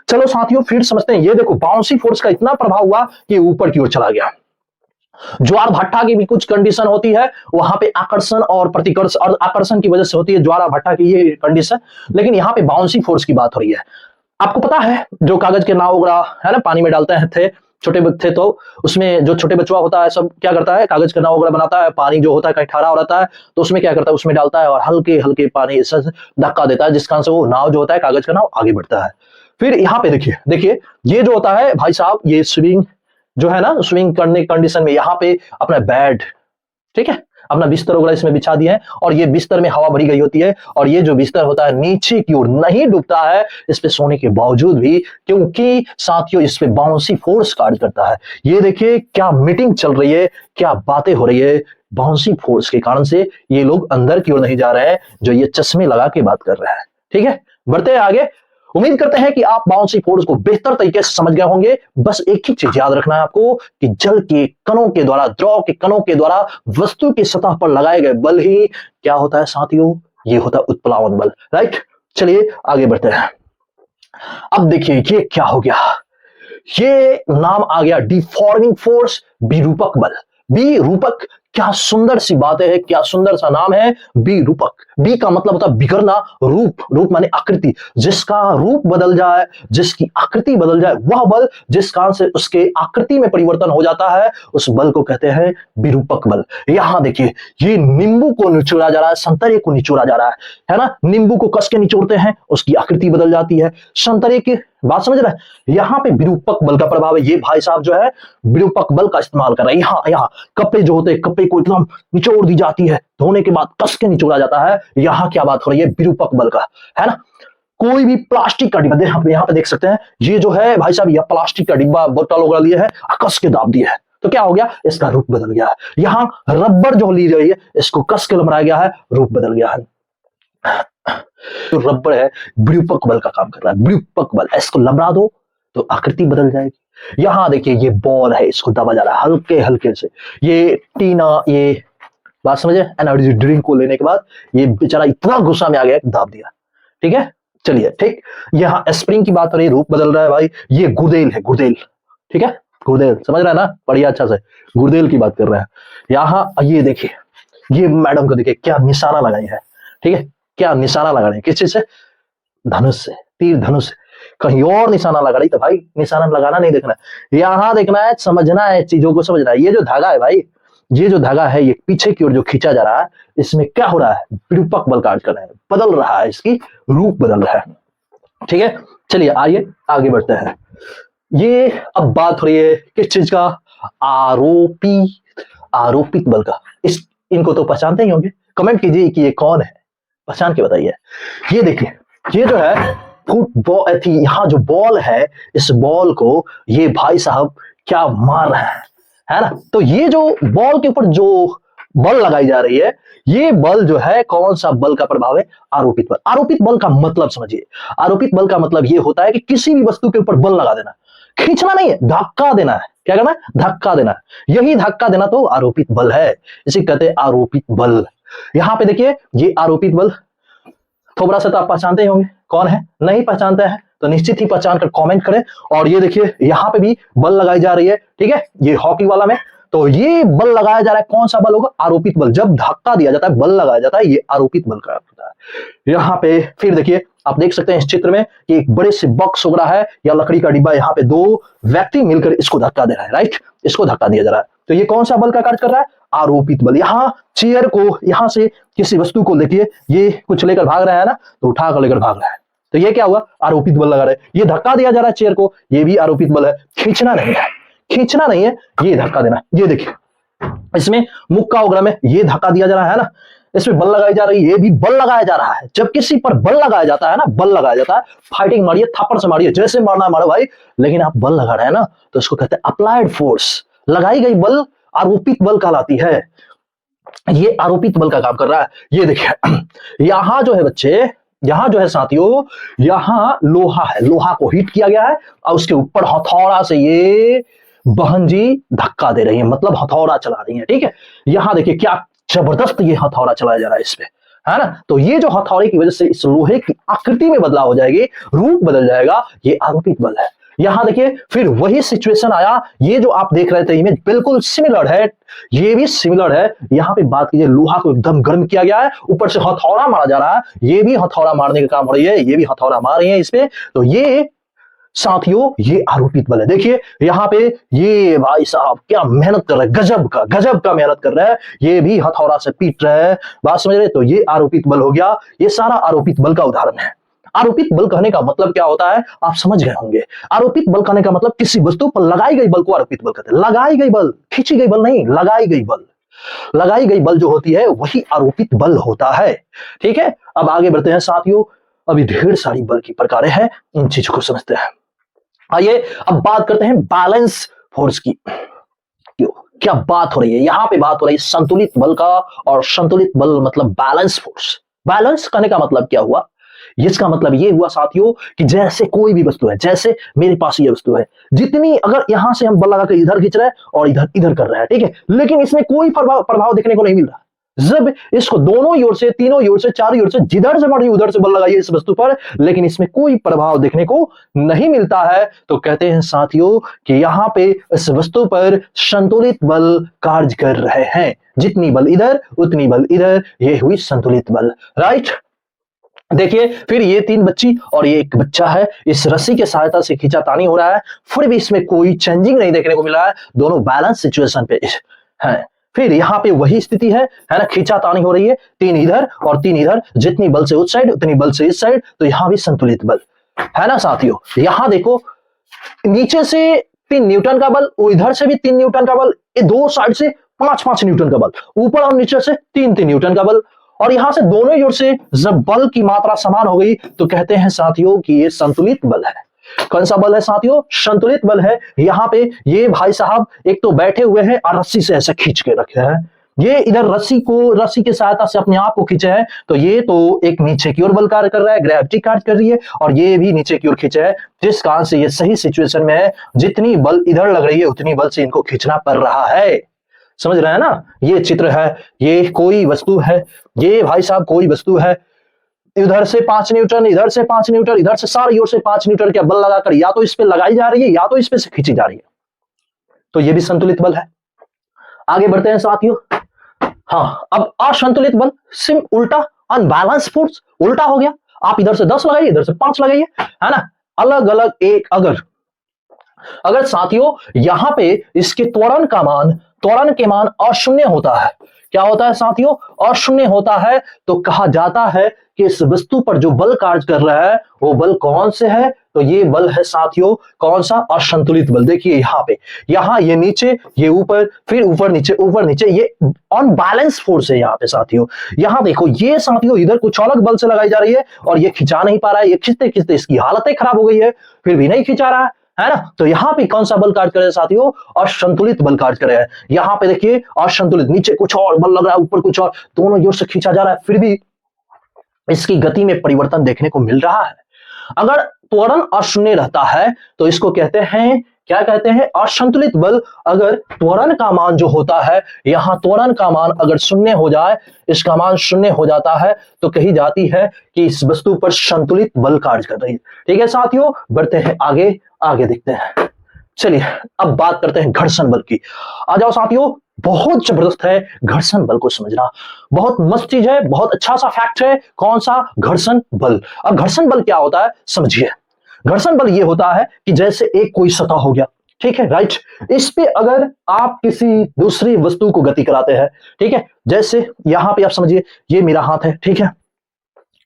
चलो साथियों फिर समझते हैं। ये देखो बाउंसी फोर्स का इतना प्रभाव हुआ कि ऊपर की ओर चला गया। ज्वार भट्टा की भी कुछ कंडीशन होती है, वहां पे आकर्षण और प्रतिकर्ष, और आकर्षण की वजह से होती है ज्वारा भट्टा की ये कंडीशन, लेकिन यहाँ पे बाउंसी फोर्स की बात हो रही है। आपको पता है जो कागज के नाव वगैरह है ना पानी में डालते हैं थे, छोटे थे, तो उसमें जो छोटे बचवा होता है सब क्या करता है, कागज का नाव वगैरह बनाता है, पानी जो होता है कहीं ठहरा हो रहता है तो उसमें क्या करता है, उसमें डालता है और हल्के हल्के पानी से धक्का देता है, जिस कारण से वो नाव जो होता है कागज का नाव आगे बढ़ता है। फिर यहाँ पे देखिए देखिए ये जो होता है भाई साहब, ये स्विंग जो है ना, स्विंग करने कंडीशन में यहाँ पे अपना बेड, ठीक है, अपना बिस्तर वगैरह इसमें बिछा दिए हैं, और ये बिस्तर में हवा भरी गई होती है, और ये जो बिस्तर होता है नीचे की ओर नहीं डूबता है इस पे सोने के बावजूद भी, क्योंकि साथियों इस पे बाउंसी फोर्स कार्य करता है। ये देखिए क्या मीटिंग चल रही है, क्या बातें हो रही है, बाउंसी फोर्स के कारण से ये लोग अंदर की ओर नहीं जा रहे हैं, जो ये चश्मे लगा के बात कर रहे हैं, ठीक है। बढ़ते हैं आगे। उम्मीद करते हैं कि आप बाउंसी फोर्स को बेहतर तरीके से समझ गए होंगे। बस एक ही चीज याद रखना है आपको कि जल के कणों के द्वारा, द्रव के कणों के द्वारा वस्तु की सतह पर लगाए गए बल ही क्या होता है साथियों, ये होता है उत्प्लावन बल, राइट। चलिए आगे बढ़ते हैं। अब देखिए ये क्या हो गया, ये नाम आ गया डिफॉर्मिंग फोर्स, विरूपक बल। विरूपक, क्या सुंदर सी बात है, क्या सुंदर सा नाम है विरूपक। बी का मतलब होता है बिगड़ना, रूप, रूप माने आकृति, जिसका रूप बदल जाए, जिसकी आकृति बदल जाए, वह बल जिस कारण से उसके आकृति में परिवर्तन हो जाता है उस बल को कहते हैं विरूपक बल। यहां देखिए ये नींबू को निचोड़ा जा रहा है, संतरे को निचोड़ा जा रहा है ना, नींबू को कस के निचोड़ते हैं उसकी आकृति बदल जाती है, संतरे के बात समझ रहा है? यहाँ पे विरूपक बल का प्रभाव है। ये भाई साहब जो है विरूपक बल का इस्तेमाल कर रहे हैं। यहाँ कपड़े जो होते हैं, कपड़े को एकदम निचोड़ दी जाती है, धोने के बाद कस के निचोड़ा जाता है। यहाँ क्या बात हो रही है? विरूपक बल का, है ना। कोई भी प्लास्टिक का डिब्बा यहाँ पे देख सकते हैं, ये जो है भाई साहब, यह प्लास्टिक का डिब्बा बोतल वगैरह लिए है, कस के दाब दिया है, तो क्या हो गया? इसका रूप बदल गया है। यहाँ रबर जो ली रही है, इसको कस के लमराया गया है, रूप बदल गया है। तो रबर है, विरूपक बल का काम कर रहा है। विरूपक बल, इसको लमरा दो तो आकृति बदल जाएगी। यहां देखिए ये बॉल है, इसको दबा जा रहा है हल्के हल्के से। ये टीना, ये बात समझे, एनर्जी ड्रिंक को लेने के बाद ये बेचारा इतना गुस्सा में आ गया कि दाब दिया। ठीक है, चलिए ठीक। यहाँ स्प्रिंग की बात हो रही है, रूप बदल रहा है भाई। ये गुर्देल है, गुर्देल, ठीक है, गुर्देल, समझ रहा है ना, बढ़िया अच्छा से गुर्देल की बात कर रहे हैं। यहाँ ये देखिए, ये मैडम को देखिए क्या निशाना लगाई है, ठीक है, क्या निशाना लगा रहे हैं, किस चीज से? धनुष से, तीर धनुष से। कहीं और निशाना लगा रही तो भाई निशाना लगाना नहीं देखना, यहाँ देखना है, समझना है, चीजों को समझना है। ये जो धागा है भाई, ये जो धागा है, ये पीछे की ओर जो खींचा जा रहा है, इसमें क्या हो रहा है? विरूपक बल कार्य कर रहा है, बदल रहा है, इसकी रूप बदल रहा है। ठीक है, चलिए आइए आगे बढ़ते हैं। ये अब बात हो रही है किस चीज का? आरोपित बल का। इनको तो पहचानते ही होंगे, कमेंट कीजिए कि ये कौन है, पहचान के बताइए। ये देखिए, ये जो है फुटबॉल थी, यहाँ जो बॉल है, इस बॉल को ये भाई साहब क्या मार रहे हैं, है ना। तो ये जो बॉल के ऊपर जो बल लगाई जा रही है, ये बल जो है कौन सा बल का प्रभाव है? आरोपित बल। आरोपित बल का मतलब समझिए, आरोपित बल का मतलब ये होता है कि किसी भी वस्तु के ऊपर बल लगा देना, खींचना नहीं है, धक्का देना है। क्या करना है? धक्का देना है। यही धक्का देना तो आरोपित बल है, इसे कहते हैं आरोपित बल। यहां पे देखिए, ये आरोपित बल थोड़ा सा तो आप पहचानते ही होंगे, कौन है? नहीं पहचानते हैं तो निश्चित ही पहचान कर कमेंट करें। और ये देखिए, यहाँ पे भी बल लगाई जा रही है, ठीक है, ये हॉकी वाला में। तो ये बल लगाया जा रहा है, कौन सा बल होगा? आरोपित बल। जब धक्का दिया जाता है, बल लगाया जाता है, ये आरोपित बल का होता है। यहाँ पे फिर देखिए, आप देख सकते हैं इस चित्र में कि एक बड़े से बॉक्स हो रहा है या लकड़ी का डिब्बा, यहाँ पे दो व्यक्ति मिलकर इसको धक्का दे रहा है, राइट, इसको धक्का दिया जा रहा है। तो ये कौन सा बल का कार्य कर रहा है? आरोपित बल। यहाँ चेयर को, यहाँ से किसी वस्तु को देखिए, ये कुछ लेकर भाग रहा है ना, तो उठा कर लेकर भाग रहा है, तो ये क्या हुआ? आरोपित बल लगा रहे हैं। ये धक्का दिया जा रहा है चेयर को, ये भी आरोपित बल है। खींचना नहीं है, खींचना नहीं है, ये धक्का देना। ये देखिए, इसमें मुक्का वगैरह में ये धक्का दिया जा रहा है ना, इसमें बल लगाई जा रही है, ये भी बल लगाया जा रहा है। जब किसी पर बल लगाया जाता है ना, बल लगाया जाता है, फाइटिंग मारिए, थप्पड़ से मारिए, जैसे मारना मारो भाई, लेकिन आप बल लगा रहे हैं ना, तो इसको कहते हैं अप्लाइड फोर्स। लगाई गई बल आरोपित बल कहलाती है। ये आरोपित बल का काम कर रहा है। ये देखिए, यहां जो है बच्चे, यहां जो है साथियों, यहां लोहा है, लोहा को हीट किया गया है और उसके ऊपर हथौड़ा से ये बहन जी धक्का दे रही है, मतलब हथौड़ा चला रही है, ठीक है। यहां देखिए क्या जबरदस्त ये हथौड़ा चलाया जा रहा है इस पे, है ना। तो ये जो हथौड़े की वजह से इस लोहे की आकृति में बदलाव हो जाएगी, रूप बदल जाएगा, ये आरोपित बल है। यहां देखिए, फिर वही सिचुएशन आया, ये जो आप देख रहे थे इमेज बिल्कुल सिमिलर है, ये भी सिमिलर है। यहां पे बात कीजिए, लोहा को एकदम गर्म किया गया है, ऊपर से हथौड़ा मारा जा रहा है, ये भी हथौड़ा मारने का काम हो रही है, ये भी हथौड़ा मार रही है इस पे। तो ये साथियों, ये आरोपित बल है। देखिए यहाँ पे ये भाई साहब क्या मेहनत कर रहे हैं, गजब का मेहनत कर रहे हैं, ये भी हथौड़ा से पीट रहे हैं, बात समझ रहे? तो ये आरोपित बल हो गया। ये सारा आरोपित बल का उदाहरण है। आरोपित बल कहने का मतलब क्या होता है, आप समझ गए होंगे। आरोपित बल कहने का मतलब किसी वस्तु पर लगाई गई बल को आरोपित बल कहते हैं। लगाई गई बल, खींची गई बल नहीं, लगाई गई बल। लगाई गई बल जो होती है वही आरोपित बल होता है, ठीक है। अब आगे बढ़ते हैं साथियों, अभी ढेर सारी बल की प्रकारें हैं, इन चीजों को समझते हैं। आइए अब बात करते हैं बैलेंस फोर्स की। क्या बात हो रही है? यहां पे बात हो रही है संतुलित बल का, और संतुलित बल मतलब बैलेंस फोर्स। बैलेंस करने का मतलब क्या हुआ? इसका मतलब ये हुआ साथियों कि जैसे कोई भी वस्तु है, जैसे मेरे पास ये वस्तु है, जितनी अगर यहां से हम बल लगाकर इधर खींच रहे हैं और इधर इधर कर रहे हैं, ठीक है, लेकिन इसमें कोई प्रभाव देखने को नहीं मिल रहा। जब इसको दोनों ओर से, तीनों ओर से, चारों ओर से, जिधर से मर्जी उधर से बल लगाइए इस वस्तु पर, लेकिन इसमें कोई प्रभाव देखने को नहीं मिलता है, तो कहते हैं साथियों कि यहां पे इस वस्तु पर संतुलित बल कार्य कर रहे हैं। जितनी बल इधर उतनी बल इधर, ये हुई संतुलित बल, राइट। देखिए, फिर ये तीन बच्ची और ये एक बच्चा है, इस रस्सी के सहायता से खींचातानी हो रहा है, फिर भी इसमें कोई चेंजिंग नहीं देखने को मिल रहा है, दोनों बैलेंस सिचुएशन पे है। फिर यहाँ पे वही स्थिति है ना, खींचातानी हो रही है, तीन इधर और तीन इधर, जितनी बल से उस साइड उतनी बल से इस साइड, तो यहाँ भी संतुलित बल। है ना साथियों। यहां देखो नीचे से 3 न्यूटन का बल, इधर से भी 3 न्यूटन का बल, ये दो साइड से 5-5 न्यूटन का बल, ऊपर और नीचे से 3-3 न्यूटन का बल, और यहां से दोनों ओर से जब बल की मात्रा समान हो गई तो कहते हैं साथियों कि ये संतुलित बल है। कौन सा बल है साथियों? संतुलित बल है। यहां पे ये भाई साहब एक तो बैठे हुए हैं और रस्सी से ऐसे खींच के रखे हैं, ये इधर रस्सी की सहायता से अपने आप को खींचे हैं, तो ये तो एक नीचे की ओर बल कार्य कर रहा है, ग्रेविटी कार्य कर रही है, और ये भी नीचे की ओर खींचे है, जिस कारण से ये सही सिचुएशन में है, जितनी बल इधर लग रही है उतनी बल से इनको खींचना पड़ रहा है। समझ रहे हैं ना? ये चित्र है, ये कोई वस्तु है, ये भाई साहब कोई वस्तु है, इधर से 5 न्यूटन, इधर से 5 न्यूटन, इधर से सारी ओर से 5 न्यूटन का बल लगाकर या तो इस पे लगाई जा रही है या तो इस पे से खींची जा रही है, तो ये भी संतुलित बल है। आगे बढ़ते हैं साथियों। हाँ, अब असंतुलित बल, सिम उल्टा, अनबैलेंस फोर्स, उल्टा हो गया। आप इधर से 10 लगाइए, इधर से 5 लगाइए, है ना, अलग अलग एक। अगर साथियों यहां पे इसके त्वरण के मान अशून्य होता है, क्या होता है साथियों? अशून्य होता है, तो कहा जाता है कि इस वस्तु पर जो बल कार्य कर रहा है वो बल कौन से है? तो ये बल है साथियों कौन सा? असंतुलित बल। देखिए यहां ये नीचे, ये ऊपर, फिर ऊपर नीचे, ये अनबैलेंस फोर्स है यहाँ पे साथियों। यहां देखो ये साथियों इधर कुछ अलग बल से लगाई जा रही है और ये खिंचा नहीं पा रहा है, ये खींचते खींचते इसकी हालत खराब हो गई है, फिर भी नहीं खिंचा रहा है ना। तो यहां पे कौन सा बल कार्य करे साथियों? असंतुलित बल कार्य करे हैं। यहां पे देखिए असंतुलित, नीचे कुछ और बल लग रहा है, ऊपर कुछ और, दोनों ओर से खींचा जा रहा है, फिर भी इसकी गति में परिवर्तन देखने को मिल रहा है। अगर त्वरण अशून्य रहता है तो इसको कहते हैं, क्या कहते हैं? असंतुलित बल। अगर त्वरण का मान जो होता है, यहां त्वरण का मान अगर शून्य हो जाए, इसका मान शून्य हो जाता है, तो कही जाती है कि इस वस्तु पर संतुलित बल कार्य कर रही है। ठीक है साथियों, बढ़ते हैं आगे देखते हैं। चलिए अब बात करते हैं घर्षण बल की। आ जाओ साथियों, बहुत जबरदस्त है घर्षण बल को समझना, बहुत मस्त चीज है, बहुत अच्छा सा फैक्ट है। कौन सा? घर्षण बल। अब घर्षण बल क्या होता है समझिए। घर्षण बल ये होता है कि जैसे एक कोई सतह हो गया, ठीक है, राइट, इस पे अगर आप किसी दूसरी वस्तु को गति कराते हैं, ठीक है, जैसे यहां पे आप समझिए ये मेरा हाथ है, ठीक है,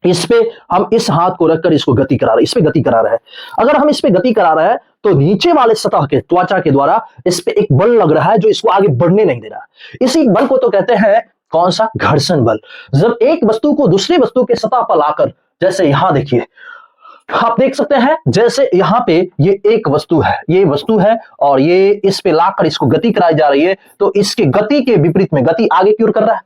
इस पे हम इस हाथ को रखकर इसको गति करा रहे हैं, इस पे गति करा रहे हैं। अगर हम इस पे गति करा रहे हैं तो नीचे वाले सतह के त्वचा के द्वारा इस पे एक बल लग रहा है जो इसको आगे बढ़ने नहीं दे रहा है। इसी बल को तो कहते हैं कौन सा? घर्षण बल। जब एक वस्तु को दूसरी वस्तु के सतह पर लाकर, जैसे यहां देखिए, आप देख सकते हैं जैसे यहां पे ये एक वस्तु है, ये वस्तु है और ये इस पे लाकर इसको गति कराई जा रही है, तो इसके गति के विपरीत में गति आगे की ओर कर रहा है,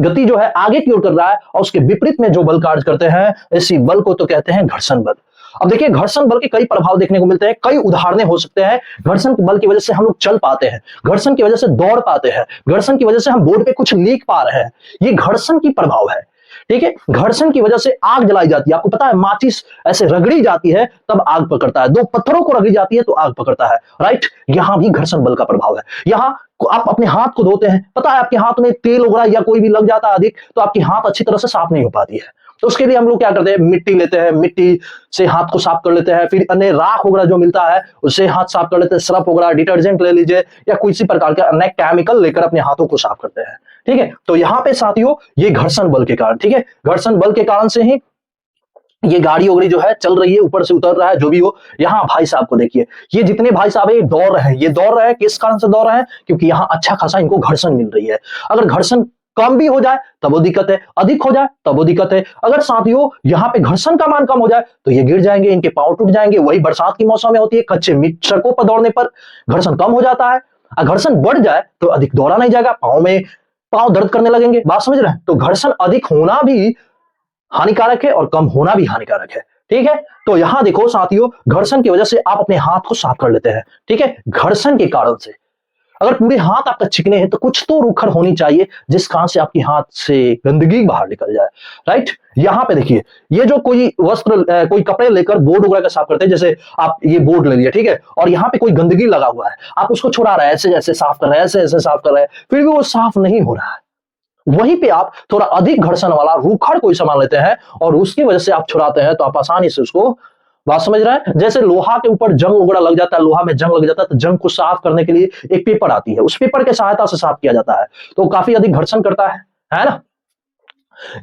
गति जो है आगे की ओर कर रहा है, और उसके विपरीत में जो बल कार्य करते हैं, इसी बल को तो कहते हैं घर्षण बल। अब देखिए घर्षण बल के कई प्रभाव देखने को मिलते हैं, कई उदाहरण हो सकते हैं। घर्षण बल की वजह से हम लोग चल पाते हैं, घर्षण की वजह से दौड़ पाते हैं, घर्षण की वजह से हम बोर्ड पे कुछ लिख पा रहे हैं, ये घर्षण की प्रभाव है। ठीक है, घर्षण की वजह से आग जलाई जाती है, आपको पता है माचिस ऐसे रगड़ी जाती है तब आग पकड़ता है, दो पत्थरों को रगड़ी जाती है तो आग पकड़ता है, राइट। यहां भी घर्षण बल का प्रभाव है। यहां आप अपने हाथ को धोते हैं, पता है आपके हाथ में तेल वगैरह या कोई भी लग जाता है अधिक, तो आपकी हाथ अच्छी तरह से साफ नहीं हो पाती है, तो उसके लिए हम लोग क्या करते हैं, मिट्टी लेते हैं, मिट्टी से हाथ को साफ कर लेते हैं, फिर अन्य राख वगैरह जो मिलता है उससे हाथ साफ कर लेते हैं, सरफ वगैरह, डिटर्जेंट ले लीजिए या किसी प्रकार के अन्य केमिकल लेकर अपने हाथों को साफ करते हैं। ठीक है, तो यहां पे साथियों ये घर्षण बल के कारण, ठीक है, घर्षण बल के कारण से ही ये गाड़ी वगड़ी जो है चल रही है, ऊपर से उतर रहा है, जो भी हो। यहाँ भाई साहब को देखिए, ये जितने भाई साहब है ये दौड़ रहे हैं, ये दौड़ रहे हैं, किस कारण से दौड़ रहे हैं? क्योंकि यहाँ अच्छा खासा इनको घर्षण मिल रही है। अगर घर्षण कम भी हो जाए तब वो दिक्कत है, अधिक हो जाए तब वो दिक्कत है। अगर साथियों यहाँ पे घर्षण का मान कम हो जाए तो ये गिर जाएंगे, इनके पांव टूट जाएंगे। वही बरसात की मौसम में होती है, कच्चे सड़कों पर दौड़ने पर घर्षण कम हो जाता है। अगर घर्षण बढ़ जाए तो अधिक दौड़ा नहीं जाएगा, पांव दर्द करने लगेंगे, बात समझ रहे हैं? तो घर्षण अधिक होना भी हानिकारक है और कम होना भी हानिकारक है। ठीक है, तो यहां देखो साथियों, घर्षण की वजह से आप अपने हाथ को साफ कर लेते हैं, ठीक है, घर्षण के कारण से। अगर पूरे हाथ आपका चिकने हैं तो कुछ तो रूखर होनी चाहिए जिस कारण से आपके हाथ से गंदगी बाहर निकल जाए, राइट। यहां पे देखिए, ये जो कोई वस्त्र कोई कपड़े लेकर बोर्ड वगैरह का साफ करते हैं, जैसे आप ये बोर्ड ले लिए, ठीक है, और यहाँ पे कोई गंदगी लगा हुआ है, आप उसको छुड़ा रहे हैं, ऐसे ऐसे साफ कर रहे हैं, ऐसे ऐसे साफ कर रहे हैं, फिर भी वो साफ नहीं हो रहा है। वहीं पे आप थोड़ा अधिक घर्षण वाला रूखड़ कोई सामान लेते हैं और उसकी वजह से आप छुड़ाते हैं, तो आप आसानी से उसको, बात समझ रहे हैं? जैसे लोहा के ऊपर जंग वगैरह लग जाता है, लोहा में जंग लग जाता है, तो जंग को साफ करने के लिए एक पेपर आती है, उस पेपर के सहायता से साफ किया जाता है, तो काफी अधिक घर्षण करता है ना।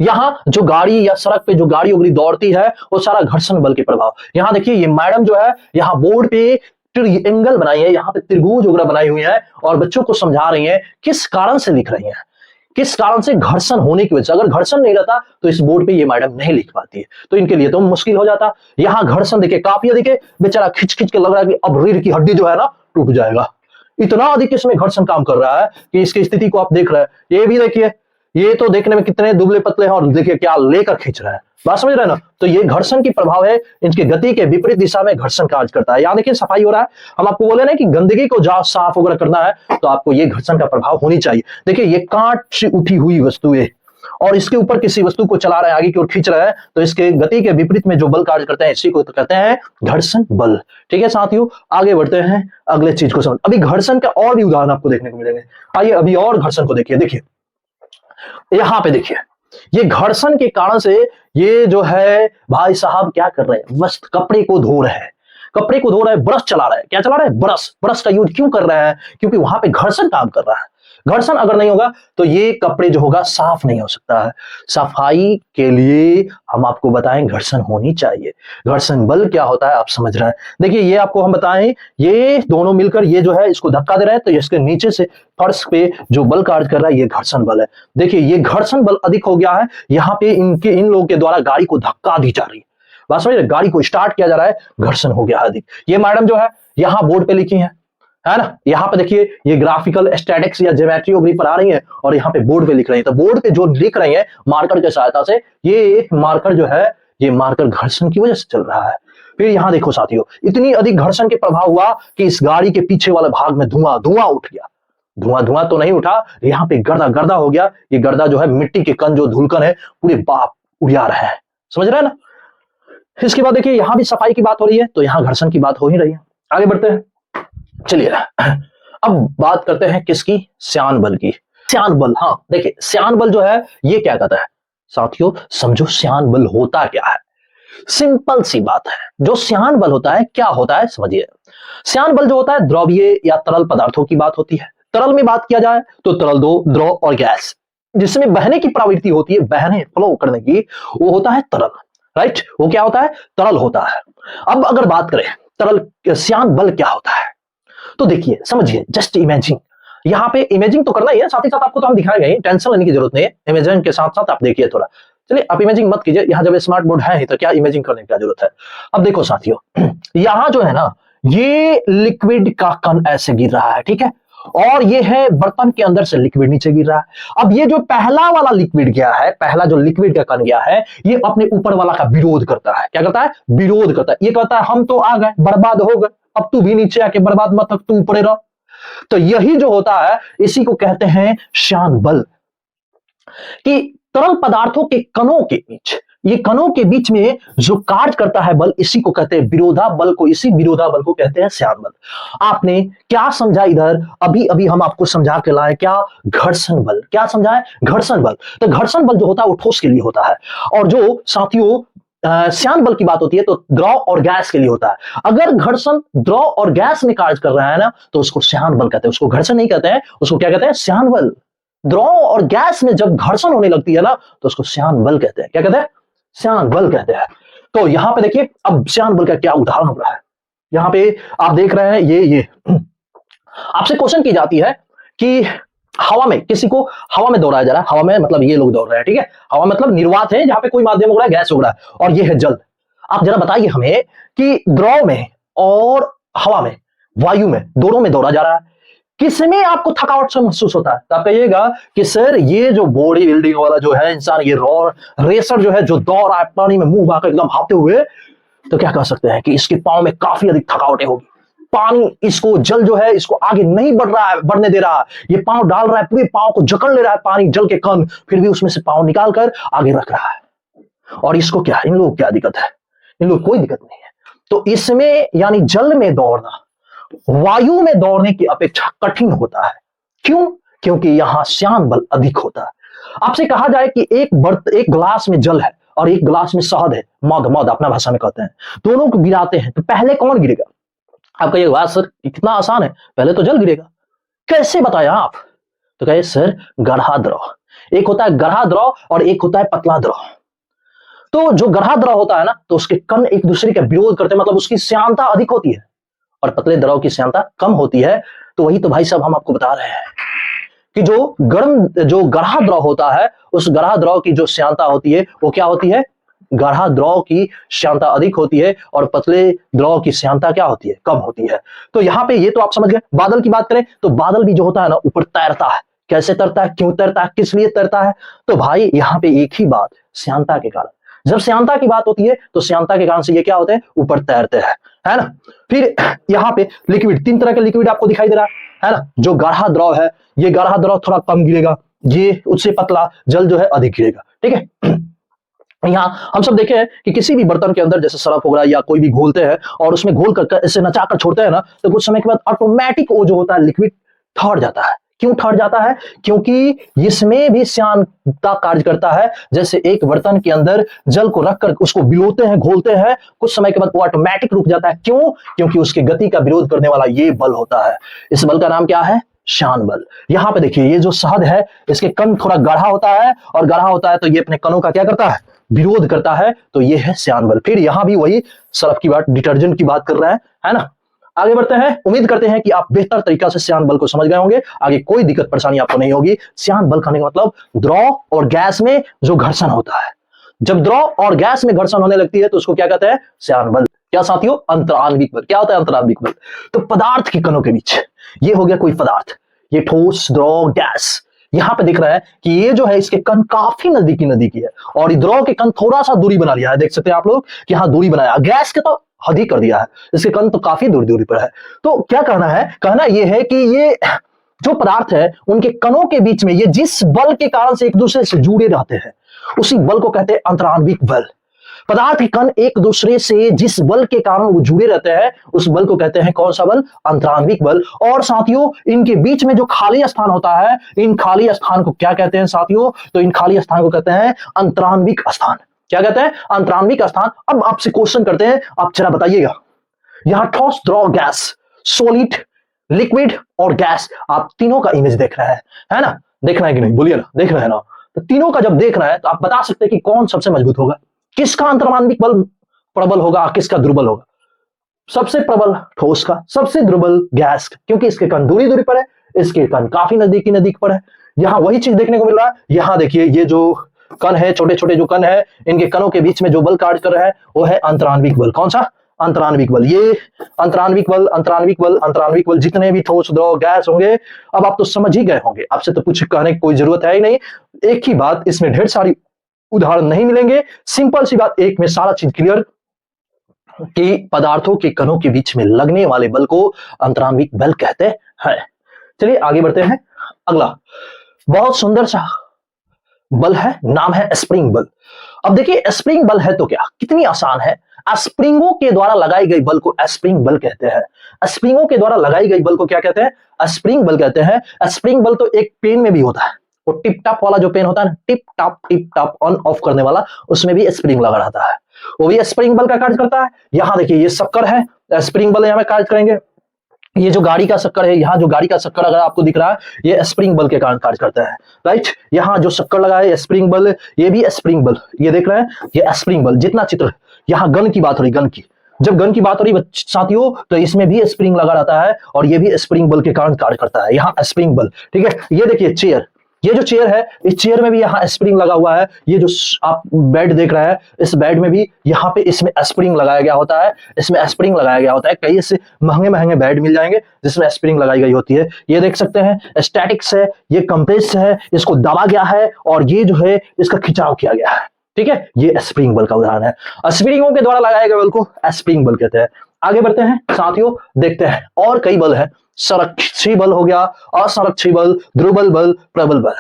यहाँ जो गाड़ी या सड़क पे जो गाड़ी उगड़ी दौड़ती है वो सारा घर्षण बल के प्रभाव। यहाँ देखिए ये मैडम जो है यहाँ बोर्ड पे ट्रायंगल बनाई है, यहाँ पे त्रिभुज वगैरह बनाई हुई है और बच्चों को समझा रही है किस कारण से लिख रही है, किस कारण से, घर्षण होने की वजह से। अगर घर्षण नहीं रहता तो इस बोर्ड पे ये मैडम नहीं लिख पाती है, तो इनके लिए तो मुश्किल हो जाता। यहाँ घर्षण देखिए काफी अधिक है, बेचारा खिंच खिंच के लग रहा है कि अब रीढ़ की हड्डी जो है ना टूट जाएगा, इतना अधिक इसमें घर्षण काम कर रहा है कि इसकी स्थिति को आप देख रहे हैं। ये भी देखिए, ये तो देखने में कितने दुबले पतले हैं और देखिए क्या लेकर खींच रहा है, बात समझ रहे हैं ना। तो ये घर्षण की प्रभाव है, इनकी गति के विपरीत दिशा में घर्षण कार्य करता है। यहाँ देखिए सफाई हो रहा है, हम आपको बोले ना कि गंदगी को जहां साफ वगैरह करना है तो आपको ये घर्षण का प्रभाव होनी चाहिए। देखिए ये कांच से उठी हुई वस्तु है और इसके ऊपर किसी वस्तु को चला रहे हैं, आगे की ओर खींच रहा है, तो इसके गति के विपरीत में जो बल कार्य करते हैं इसी को कहते हैं घर्षण बल। ठीक है साथियों, आगे बढ़ते हैं अगले चीज को समझ। अभी घर्षण का और भी उदाहरण आपको देखने को मिलेंगे। आइए अभी और घर्षण को देखिए। देखिए यहां पे देखिए, ये घर्षण के कारण से ये जो है भाई साहब क्या कर रहे हैं, वस्त्र कपड़े को धो रहे हैं, कपड़े को धो रहे हैं, ब्रश चला रहे हैं। क्या चला रहे हैं? ब्रश। ब्रश का यूज क्यों कर रहे हैं? क्योंकि वहां पे घर्षण काम कर रहा है। घर्षण अगर नहीं होगा तो ये कपड़े जो होगा साफ नहीं हो सकता है। सफाई के लिए हम आपको बताएं घर्षण होनी चाहिए। घर्षण बल क्या होता है आप समझ रहे हैं। देखिए ये आपको हम बताएं, ये दोनों मिलकर ये जो है इसको धक्का दे रहे हैं, तो इसके नीचे से फर्श पे जो बल कार्य कर रहा है ये घर्षण बल है। देखिए ये घर्षण बल अधिक हो गया है, यहाँ पे इन लोगों के द्वारा गाड़ी को धक्का दी जा रही है, बात समझ रहे, गाड़ी को स्टार्ट किया जा रहा है, घर्षण हो गया अधिक। ये मैडम जो है यहाँ बोर्ड पे लिखी है ना, यहाँ पे देखिए ये ग्राफिकल स्टैटिक्स या ज्योमेट्री वगैरह पढ़ा रही है और यहाँ पे बोर्ड पे लिख रही है। तो बोर्ड पे जो लिख रही है मार्कर की सहायता से, ये मार्कर जो है ये मार्कर घर्षण की वजह से चल रहा है। फिर यहाँ देखो साथियों, इतनी अधिक घर्षण के प्रभाव हुआ कि इस गाड़ी के पीछे वाले भाग में धुआं उठ गया। धुआं तो नहीं उठा, यहाँ पे गर्दा हो गया। ये गर्दा जो है मिट्टी के कण जो धूलकण है पूरे बाप उड़ा रहे हैं, समझ रहे हैं ना। इसके बाद देखिए यहाँ भी सफाई की बात हो रही है, तो यहाँ घर्षण की बात हो ही रही है। आगे बढ़ते हैं, चलिए अब बात करते हैं किसकी, श्यान बल की। श्यान बल, हाँ देखिए श्यान बल जो है ये क्या कहता है साथियों, समझो श्यान बल होता क्या है। सिंपल सी बात है, जो श्यान बल होता है क्या होता है समझिए। श्यान बल जो होता है द्रव्य या तरल पदार्थों की बात होती है। तरल में बात किया जाए तो तरल दो, द्रव और गैस, जिसमें बहने की प्रवृत्ति होती है, बहने फ्लो करने की, वो होता है तरल। राइट, वो क्या होता है, तरल होता है। अब अगर बात करें तरल श्यान बल क्या होता है, तो देखिए समझिए, जस्ट इमेजिन, यहाँ पे इमेजिंग तो करना ही है, साथ ही साथ आपको तो हम दिखाएंगे, टेंशन लेने की जरूरत नहीं है। इमेजिन के साथ साथ आप देखिए थोड़ा, चलिए आप इमेजिंग मत कीजिए, यहाँ जब स्मार्ट बोर्ड है ही तो क्या इमेजिंग करने की क्या जरूरत है। अब देखो साथियों, यहाँ जो है ना ये लिक्विड का कण ऐसे गिर रहा है, ठीक है, और ये है बर्तन के अंदर से लिक्विड नीचे गिर रहा है। अब ये जो पहला वाला लिक्विड गया है, पहला जो लिक्विड का कण गया है, ये अपने ऊपर वाला का विरोध करता है। क्या करता है? विरोध करता है। ये कहता है हम तो आ गए, बर्बाद हो गए, अब तू भी नीचे आके बर्बाद मत हो, तू ऊपर रह। तो यही जो होता है इसी को कहते हैं श्यान बल, कि तरल पदार्थों के कणों के बीच, ये कणों के बीच में जो कार्य करता है बल, इसी को कहते हैं विरोधा बल को, इसी विरोधा बल को कहते हैं श्यान बल। आपने क्या समझा इधर, अभी अभी हम आपको समझा के लाए क्या, घर्षण बल। क्या समझाए? घर्षण बल। तो घर्षण बल जो होता है वो ठोस के लिए होता है, और जो साथियों श्यान बल की बात होती है तो द्रव और गैस के लिए होता है। अगर घर्षण द्रव और गैस में कार्य कर रहा है ना तो उसको श्यान बल कहते हैं, उसको घर्षण नहीं कहते हैं, उसको क्या कहते हैं? श्यान बल। द्रव और गैस में जब घर्षण होने लगती है ना तो उसको श्यान बल कहते हैं। क्या कहते हैं? श्यान बल कहते हैं। तो यहां पे देखिए अब श्यान बल का क्या उदाहरण हो रहा है। यहां पे आप देख रहे हैं ये आपसे क्वेश्चन की जाती है कि हवा में, किसी को हवा में दौड़ाया जा रहा है, हवा में मतलब ये लोग दौड़ रहे हैं, ठीक है, हवा मतलब निर्वात है जहां पे कोई माध्यम उड़ रहा है, गैस उड़ रहा है, और ये है जल। आप जरा बताइए हमें कि द्रव में और हवा में, वायु में, दोनों में दौड़ा जा रहा है, किसमें आपको थकावट से महसूस होता है? तो आप कहिएगा कि सर ये जो बॉडी बिल्डिंग वाला जो है इंसान, ये रेसर जो है जो दौड़ रहा है पानी में मुंह भाकर एकदम भागते हुए, तो क्या कह सकते हैं कि इसके पांव में काफी अधिक थकावटें होगी। पानी इसको, जल जो है इसको आगे नहीं बढ़ रहा है, बढ़ने दे रहा है, ये पांव डाल रहा है, पूरे पांव को जकड़ ले रहा है पानी, जल के कण, फिर भी उसमें से पांव निकाल कर आगे रख रहा है। और इसको क्या, इन लोगों को क्या दिक्कत है? इन लोगों को कोई दिक्कत नहीं है। तो इसमें यानी जल में दौड़ना वायु में दौड़ने की अपेक्षा कठिन होता है। क्यों? क्योंकि यहां श्यान बल अधिक होता है। आपसे कहा जाए कि एक गिलास में जल है और एक गिलास में शहद है, मद अपना भाषा में कहते हैं, दोनों को गिराते हैं तो पहले कौन गिरेगा? आप कहिए वाह सर कितना आसान है, पहले तो जल गिरेगा। कैसे बताया आप? तो कहे सर गाढ़ा द्रव, एक होता है गाढ़ा द्रव और एक होता है पतला द्रव। तो जो गाढ़ा द्रव होता है ना, तो उसके कण एक दूसरे का विरोध करते हैं, मतलब उसकी श्यानता अधिक होती है, और पतले द्रव की श्यानता कम होती है। तो वही तो भाई साहब हम आपको बता रहे हैं कि जो गाढ़ा द्रव होता है, उस गाढ़ा द्रव की जो श्यानता होती है वो क्या होती है, गाढ़ा द्रव की श्यानता अधिक होती है, और पतले द्रव की श्यानता क्या होती है, कम होती है। तो यहाँ पे ये तो आप समझ गए। बादल की बात करें तो बादल भी जो होता है ना, ऊपर तैरता है। कैसे तैरता है, क्यों तैरता है, किस लिए तैरता है? तो भाई यहाँ पे एक ही बात, श्यानता के कारण। जब श्यानता की बात होती है तो श्यानता के कारण से ये क्या होते हैं, ऊपर तैरते हैं, है ना। फिर यहाँ पे लिक्विड, 3 तरह के लिक्विड आपको दिखाई दे रहा है ना। जो गाढ़ा द्रव है, ये गाढ़ा द्रव थोड़ा कम गिरेगा, ये उससे पतला जल जो है अधिक गिरेगा, ठीक है। यहाँ हम सब देखे हैं कि किसी भी बर्तन के अंदर जैसे सरफ हो रहा है या कोई भी घोलते हैं और उसमें घोल कर इसे नचाकर छोड़ते हैं ना, तो कुछ समय के बाद ऑटोमेटिक वो जो होता है लिक्विड ठहर जाता है। क्यों ठहर जाता है? क्योंकि इसमें भी श्यानता कार्य करता है। जैसे एक बर्तन के अंदर जल को रखकर उसको भिगोते हैं, घोलते हैं, कुछ समय के बाद वो ऑटोमेटिक रुक जाता है। क्यों? क्योंकि उसकी गति का विरोध करने वाला ये बल होता है। इस बल का नाम क्या है? श्यान बल। यहाँ पे देखिए, ये जो शहद है इसके कण थोड़ा गाढ़ा होता है, और गाढ़ा होता है तो ये अपने कणों का क्या करता है, विरोध करता है, तो ये है श्यान बल। फिर यहाँ भी वही सरफ की बात, डिटर्जेंट की बात कर रहे हैं, है ना। आगे बढ़ते हैं। उम्मीद करते हैं कि आप बेहतर तरीका से श्यान बल को समझ गए होंगे। आगे कोई दिक्कत परेशानी आपको नहीं होगी। श्यान बल कहने का मतलब द्रव और गैस में जो घर्षण होता है। जब द्रव और गैस में घर्षण होने लगती है तो उसको क्या कहते हैं? श्यान बल। क्या साथियों? अंतराण्विक बल। क्या होता है अंतराण्विक बल? तो पदार्थ के कणों के बीच, ये हो गया कोई पदार्थ, ये ठोस, द्रव, गैस। यहां पे दिख रहा है कि ये जो है इसके कण काफी नजदीकी है, और द्रव के कण थोड़ा सा दूरी बना लिया है। देख सकते हैं आप लोग कि हाँ दूरी बनाया। गैस के तो हद ही कर दिया है, इसके कण तो काफी दूरी पर है। तो क्या कहना है? कहना यह है कि ये जो पदार्थ है उनके कणों के बीच में ये जिस बल के कारण से एक दूसरे से जुड़े रहते हैं, उसी बल को कहते हैं अंतराण्विक बल। पदार्थ के कण एक दूसरे से जिस बल के कारण वो जुड़े रहते हैं, उस बल को कहते हैं कौन सा बल? अंतराण्विक बल। और साथियों, इनके बीच में जो खाली स्थान होता है, इन खाली स्थान को क्या कहते हैं साथियों? तो इन खाली स्थान को कहते हैं अंतराण्विक स्थान। क्या कहते हैं? अंतराण्विक स्थान। अब आपसे क्वेश्चन करते हैं, आप जरा बताइएगा, यहां ठोस, द्रव, गैस, सॉलिड, लिक्विड और गैस, आप तीनों का इमेज देख रहे हैं, है ना। देख रहे हैं कि नहीं? बोलिए ना, देख रहे हैं ना। तो तीनों का जब देख रहे हैं तो आप बता सकते हैं कि कौन सबसे मजबूत होगा, किसका अंतराण्विक बल प्रबल होगा, किसका दुर्बल होगा? सबसे प्रबल ठोस का, सबसे दुर्बल गैस का, क्योंकि इसके कण दूरी पर है, इसके कण काफी नजदीक पर है। यहां वही चीज देखने को मिल रहा है। यहां देखिए, ये जो कण है, छोटे छोटे जो कण है, इनके कणों के बीच में जो बल कार्य कर रहा है वो है अंतराण्विक बल। कौन सा? अंतराण्विक बल। ये अंतराण्विक बल, अंतराण्विक बल, अंतराण्विक बल, जितने भी ठोस, द्रव, गैस होंगे, अब आप तो समझ ही गए होंगे, आपसे तो कुछ कहने की कोई जरूरत है ही नहीं। एक ही बात, इसमें ढेर सारी उदाहरण नहीं मिलेंगे, सिंपल सी बात, एक में सारा चीज क्लियर कि पदार्थों के कणों के बीच में लगने वाले बल को अंतराण्विक बल कहते हैं। चलिए आगे बढ़ते हैं। अगला बहुत सुंदर सा बल है, नाम है स्प्रिंग बल। अब देखिए, स्प्रिंग बल है तो क्या, कितनी आसान है। स्प्रिंगों के द्वारा लगाई गई बल को स्प्रिंग बल कहते हैं। स्प्रिंगों के द्वारा लगाई गई बल को क्या कहते हैं? स्प्रिंग बल कहते हैं। स्प्रिंग बल तो एक पेन में भी होता है, वो टिप टॉप वाला जो पेन होता है ना, टिप टॉप ऑन ऑफ करने वाला, उसमें भी स्प्रिंग लगा रहता है, वो भी स्प्रिंग बल का कार्य करता है। यहां देखिए, ये शक्कर है, स्प्रिंग बल यहां में कार्य करेंगे। ये जो गाड़ी का शक्कर है, यहाँ जो गाड़ी का शक्कर अगर आपको दिख रहा है, ये स्प्रिंग बल के कारण कार्य करता है, राइट। यहाँ जो शक्कर लगा है स्प्रिंग बल, ये भी स्प्रिंग बल, ये देख रहे हैं, ये स्प्रिंग बल। जितना चित्र, यहाँ गन की बात हो रही, गन की, जब गन की बात हो रही साथियों, तो इसमें भी स्प्रिंग लगा रहता है और ये भी स्प्रिंग बल के कारण कार्य करता है। यहाँ स्प्रिंग बल, ठीक है। ये देखिए चेयर, ये जो चेयर है, इस चेयर में भी यहाँ स्प्रिंग लगा हुआ है। ये जो आप बेड देख रहे हैं, इस बेड में भी यहाँ पे इसमें स्प्रिंग लगाया गया होता है, इसमें स्प्रिंग लगाया गया होता है। कई से महंगे महंगे बेड मिल जाएंगे जिसमें स्प्रिंग लगाई गई होती है। ये देख सकते हैं, स्टैटिक्स है, ये कंप्रेस है, इसको दबा गया है और ये जो है इसका खिंचाव किया गया है, ठीक है। ये स्प्रिंग बल का उदाहरण है। स्प्रिंगों के द्वारा लगाए गए बल को स्प्रिंग बल कहते हैं। आगे बढ़ते हैं साथियों, देखते हैं और कई बल है। संरक्षी बल हो गया, असंरक्षी बल, दुर्बल बल, प्रबल बल।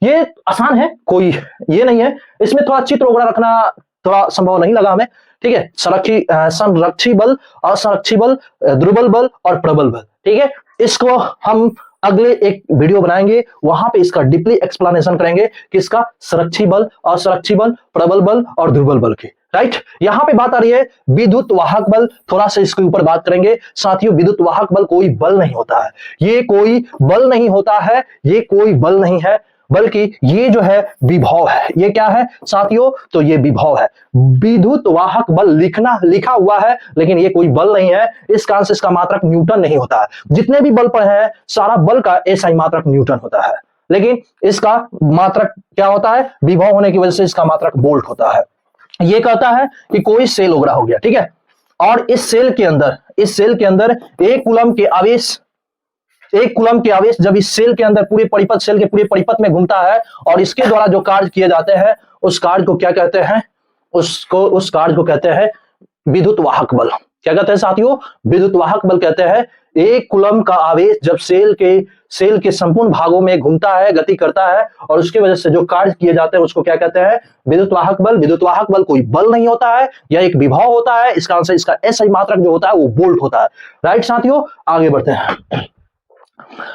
ये आसान है, कोई ये नहीं है, इसमें थोड़ा चित्र वगैरह रखना थोड़ा संभव नहीं लगा हमें, ठीक है। संरक्षी बल, असंरक्षी बल, दुर्बल बल और प्रबल बल, ठीक है। इसको हम अगले एक वीडियो बनाएंगे, वहां पे इसका डीपली एक्सप्लेनेशन करेंगे कि इसका संरक्षी बल, असंरक्षी बल, प्रबल बल और दुर्बल बल की, राइट। यहां पे बात आ रही है विद्युत वाहक बल, थोड़ा सा इसके ऊपर बात करेंगे साथियों। विद्युत वाहक बल कोई बल नहीं होता है, ये कोई बल नहीं होता है, ये कोई बल नहीं है। बल्कि ये जो है विभव है। ये क्या है साथियों, तो ये विभव है। विद्युत वाहक बल लिखा हुआ है, लेकिन ये कोई बल नहीं है। इस कारण से इसका मात्रक न्यूटन नहीं होता है। जितने भी बल पढ़े हैं सारा बल का एसआई मात्रक न्यूटन होता है, लेकिन इसका मात्रक क्या होता है, विभव होने की वजह से इसका मात्रक वोल्ट होता है। ये कहता है कि कोई सेल उगड़ा हो गया, ठीक है, और इस सेल के अंदर एक कूलम के आवेश जब इस सेल के अंदर पूरे परिपथ, सेल के पूरे परिपथ में घूमता है और इसके द्वारा जो कार्य किए जाते हैं उस कार्य को क्या कहते हैं, उस कार्य को कहते हैं विद्युत वाहक बल। क्या कहते हैं साथियों, विद्युत वाहक बल कहते हैं। एक कूलम का आवेश जब सेल के संपूर्ण भागों में घूमता है, गति करता है, और उसकी वजह से जो कार्य किए जाते हैं उसको क्या कहते हैं, विद्युत वाहक बल। विद्युत वाहक बल कोई बल नहीं होता है, यह एक विभव होता है। इसका आंसर, इसका एसआई मात्रक जो होता है वो वोल्ट होता है। राइट साथियों, आगे बढ़ते हैं।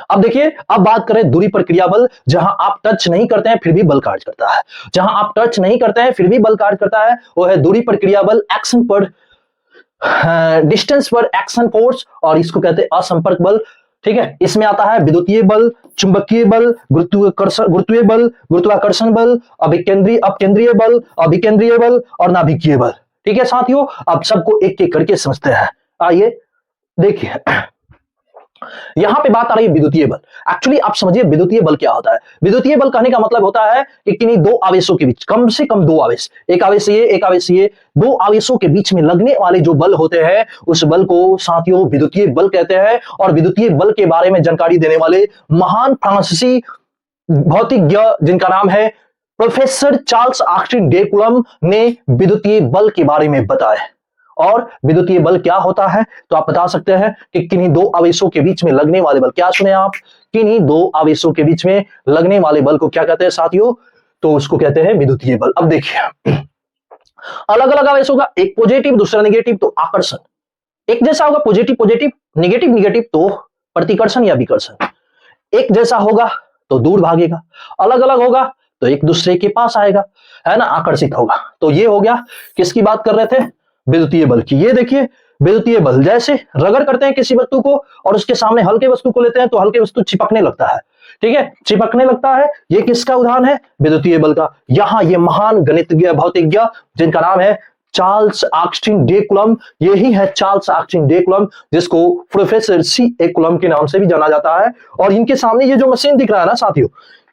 अब देखिए, अब बात करें दूरी प्रक्रिया बल। जहां आप टच नहीं करते हैं फिर भी बल कार्य करता है, जहां आप टच नहीं करते हैं फिर भी बल कार्य करता है, वो है दूरी प्रक्रिया बल। एक्शन पर डिस्टेंस पर एक्शन फोर्स, और इसको कहते हैं असंपर्क बल। ठीक है, इसमें आता है विद्युतीय बल, चुंबकीय बल, गुरुत्वाकर्षण बल, अपकेंद्रीय बल, अभिकेंद्रीय बल और नाभिकीय बल। ठीक है साथियों, अब सबको एक एक करके समझते हैं। आइए देखिए, यहां पे बात आ रही है विद्युतीय बल। एक्चुअली आप समझिए विद्युतीय बल क्या होता है। विद्युतीय बल कहने का मतलब होता है कि किन्हीं दो आवेशों के बीच, कम से कम दो आवेश, एक आवेश ये, एक आवेश ये, दो आवेशों के बीच में लगने वाले जो बल होते हैं उस बल को साथियों विद्युतीय बल कहते हैं। और विद्युतीय बल के बारे में जानकारी देने वाले महान फ्रांसीसी भौतिकज्ञ जिनका नाम है professor Charles Augustin day coulomb ने विद्युतीय बल के बारे में बताया। और विद्युतीय बल क्या होता है तो आप बता सकते हैं कि किन्हीं दो आवेशों के बीच में लगने वाले बल। क्या सुने आप, किन्हीं दो आवेशों के बीच में लगने वाले बल को क्या कहते हैं साथियों, तो उसको कहते हैं विद्युतीय बल। अब देखिए, अलग अलग आवेशों का, एक पॉजिटिव दूसरा नेगेटिव, तो आकर्षण एक जैसा होगा, पॉजिटिव पॉजिटिव, नेगेटिव नेगेटिव, तो प्रतिकर्षण या विकर्षण। एक जैसा होगा तो दूर भागेगा, अलग अलग होगा तो एक दूसरे के पास आएगा, है ना, आकर्षित होगा। तो ये हो गया, किसकी बात कर रहे थे, विद्युतीय बल की। ये देखिए विद्युतीय बल, जैसे रगड़ करते हैं किसी वस्तु को और उसके सामने हल्के वस्तु को लेते हैं तो हल्के वस्तु चिपकने लगता है, ठीक है, चिपकने लगता है। ये किसका उदाहरण है, विद्युतीय बल का। यहां ये महान गणितज्ञ भौतिकज्ञ जिनका नाम है चार्ल्स ऑगस्टिन डे कूलम्ब, यही है चार्ल्स ऑगस्टिन डे कूलम्ब, जिसको प्रोफेसर सी ए कूलम्ब के नाम से भी जाना जाता है। और इनके सामने ये जो मशीन दिख रहा है ना साथियों,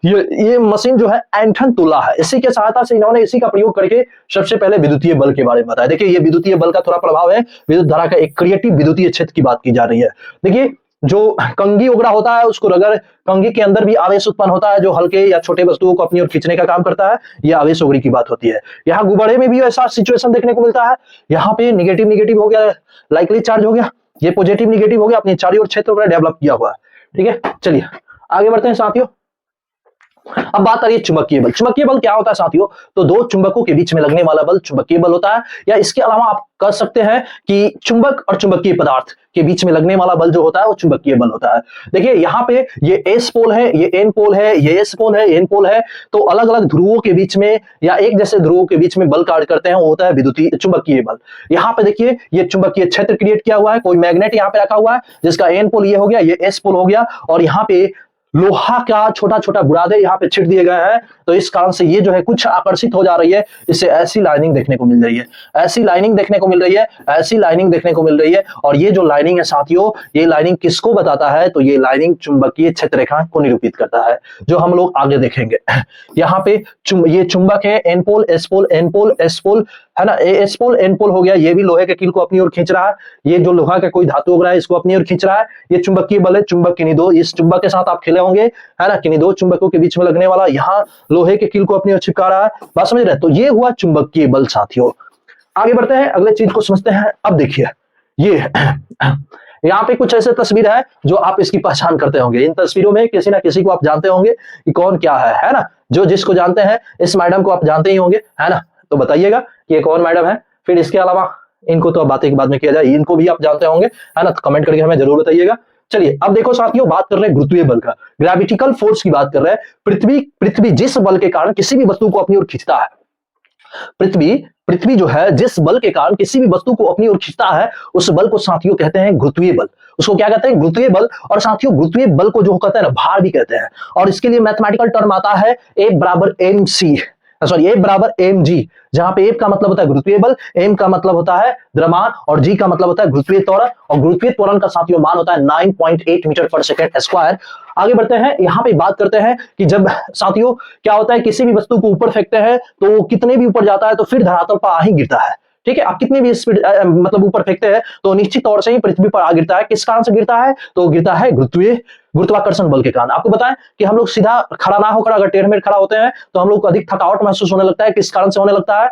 ये मशीन जो है एंटन तुला है। इसी के सहायता से इन्होंने इसी का प्रयोग करके सबसे पहले विद्युतीय बल के बारे में बताया। देखिए, ये विद्युतीय बल का थोड़ा प्रभाव है, विद्युत धारा का एक क्रिएटिव विद्युतीय क्षेत्र की बात की जा रही है। देखिए, जो कंघी उगड़ा होता है उसको रगड़, कंघी के अंदर भी आवेश उत्पन्न होता है जो हल्के या छोटे वस्तुओं को अपनी ओर खींचने का काम करता है। यह आवेश उगड़ी की बात होती है। यहाँ गुब्बारे में भी ऐसा सिचुएशन देखने को मिलता है। यहाँ पे नेगेटिव नेगेटिव हो गया, लाइकली चार्ज हो गया, ये पॉजिटिव नेगेटिव हो गया, अपने चारों ओर क्षेत्र को डेवलप किया हुआ है। ठीक है, चलिए आगे बढ़ते हैं साथियों। अब बात आ रही है चुंबकीय बल। चुंबकीय बल क्या होता है साथियों, तो दो चुंबकों के बीच में लगने वाला बल चुंबकीय बल होता है। या इसके अलावा आप कह सकते हैं कि चुंबक और चुंबकीय पदार्थ के बीच में लगने वाला बल जो होता है वो चुंबकीय बल होता है। देखिए, यहाँ पे ये एस पोल है, ये एन पोल है, ये एस पोल है, एन पोल है, तो अलग अलग ध्रुवों के बीच में या एक जैसे ध्रुवों के बीच में बल कार्य करते हैं, वो होता है विद्युतीय चुंबकीय बल। यहाँ पे देखिए, ये चुंबकीय क्षेत्र क्रिएट किया हुआ है, कोई मैग्नेट यहाँ पे रखा हुआ है जिसका एन पोल ये हो गया, ये एस पोल हो गया, और यहाँ पे लोहा का छोटा छोटा बुरादे यहाँ पे छिट दिए गए हैं। तो इस कारण से ये जो है कुछ आकर्षित हो जा रही है, इससे ऐसी लाइनिंग देखने को मिल रही है, ऐसी लाइनिंग देखने को मिल रही है, ऐसी लाइनिंग देखने को मिल रही है। और ये जो लाइनिंग है साथियों, ये लाइनिंग किसको बताता है, तो ये लाइनिंग चुंबकीय क्षेत्र रेखा को निरूपित करता है, जो हम लोग आगे देखेंगे। यहाँ पे ये चुंबक है, N pole S pole, N pole S pole, है ना, एस पोल एन पोल हो गया। ये भी लोहे के कील को अपनी ओर खींच रहा है, ये जो लोहा का कोई धातु उग रहा है इसको अपनी ओर खींच रहा है। ये चुंबकीय बल है, चुंबक किन्हीं दो, इस चुंबक के साथ आप खेले होंगे, है ना, किन्हीं दो चुंबकों के बीच में लगने वाला, यहाँ लोहे के कील को अपनी ओर चिपका रहा है। बात समझ रहे हैं, तो ये हुआ चुंबकीय बल साथियों। आगे बढ़ते हैं, अगले चीज को समझते हैं। अब देखिए, ये यहाँ पे कुछ ऐसे तस्वीर है जो आप इसकी पहचान करते होंगे। इन तस्वीरों में किसी ना किसी को आप जानते होंगे कि कौन क्या है ना। जो जिसको जानते हैं, इस मैडम को आप जानते ही होंगे, है ना, तो बताइएगा कि ये कौन मैडम है। फिर इसके अलावा इनको तो बातें के बाद में किया जाए, इनको भी आप जानते होंगे, है ना, तो कमेंट करके हमें जरूर बताइएगा। चलिए अब देखो साथियों, बात कर रहे हैं गुरुत्वीय बल का, ग्रेविटिकल फोर्स की बात कर रहे हैं। पृथ्वी जिस बल के कारण किसी भी वस्तु को अपनी ओर खींचता है, पृथ्वी पृथ्वी जो है जिस बल के कारण किसी भी वस्तु को अपनी ओर खींचता है उस बल को साथियों कहते हैं गुरुत्वीय बल। उसको क्या कहते हैं? गुरुत्वीय बल। और साथियों गुरुत्वीय बल को जो कहते हैं ना भार भी कहते हैं। और इसके लिए मैथमेटिकल टर्म आता है F बराबर mc, सॉरी F बराबर mg, जहां पे F का मतलब होता है गुरुत्वीय बल, m का मतलब होता है द्रव्यमान और g का मतलब होता है गुरुत्वीय त्वरण। और गुरुत्वीय त्वरण का साथियों मान होता है 9.8 मीटर पर सेकेंड स्क्वायर। आगे बढ़ते हैं, यहां पे बात करते हैं कि जब साथियों क्या होता है किसी भी वस्तु को ऊपर फेंकते हैं तो कितने भी ऊपर जाता है तो फिर धरातल पर आ ही गिरता है। ठीक है, आप कितनी भी स्पीड मतलब ऊपर फेंकते हैं तो निश्चित तौर से ही पृथ्वी पर आ गिरता है। किस कारण से गिरता है? तो गिरता है गुरुत्वाकर्षण बल के कारण। आपको बताएं कि हम लोग सीधा खड़ा ना होकर अगर टेढ़ मेढ़ खड़ा होते हैं तो हम लोग को अधिक थकावट महसूस होने लगता है। किस कारण से होने लगता है?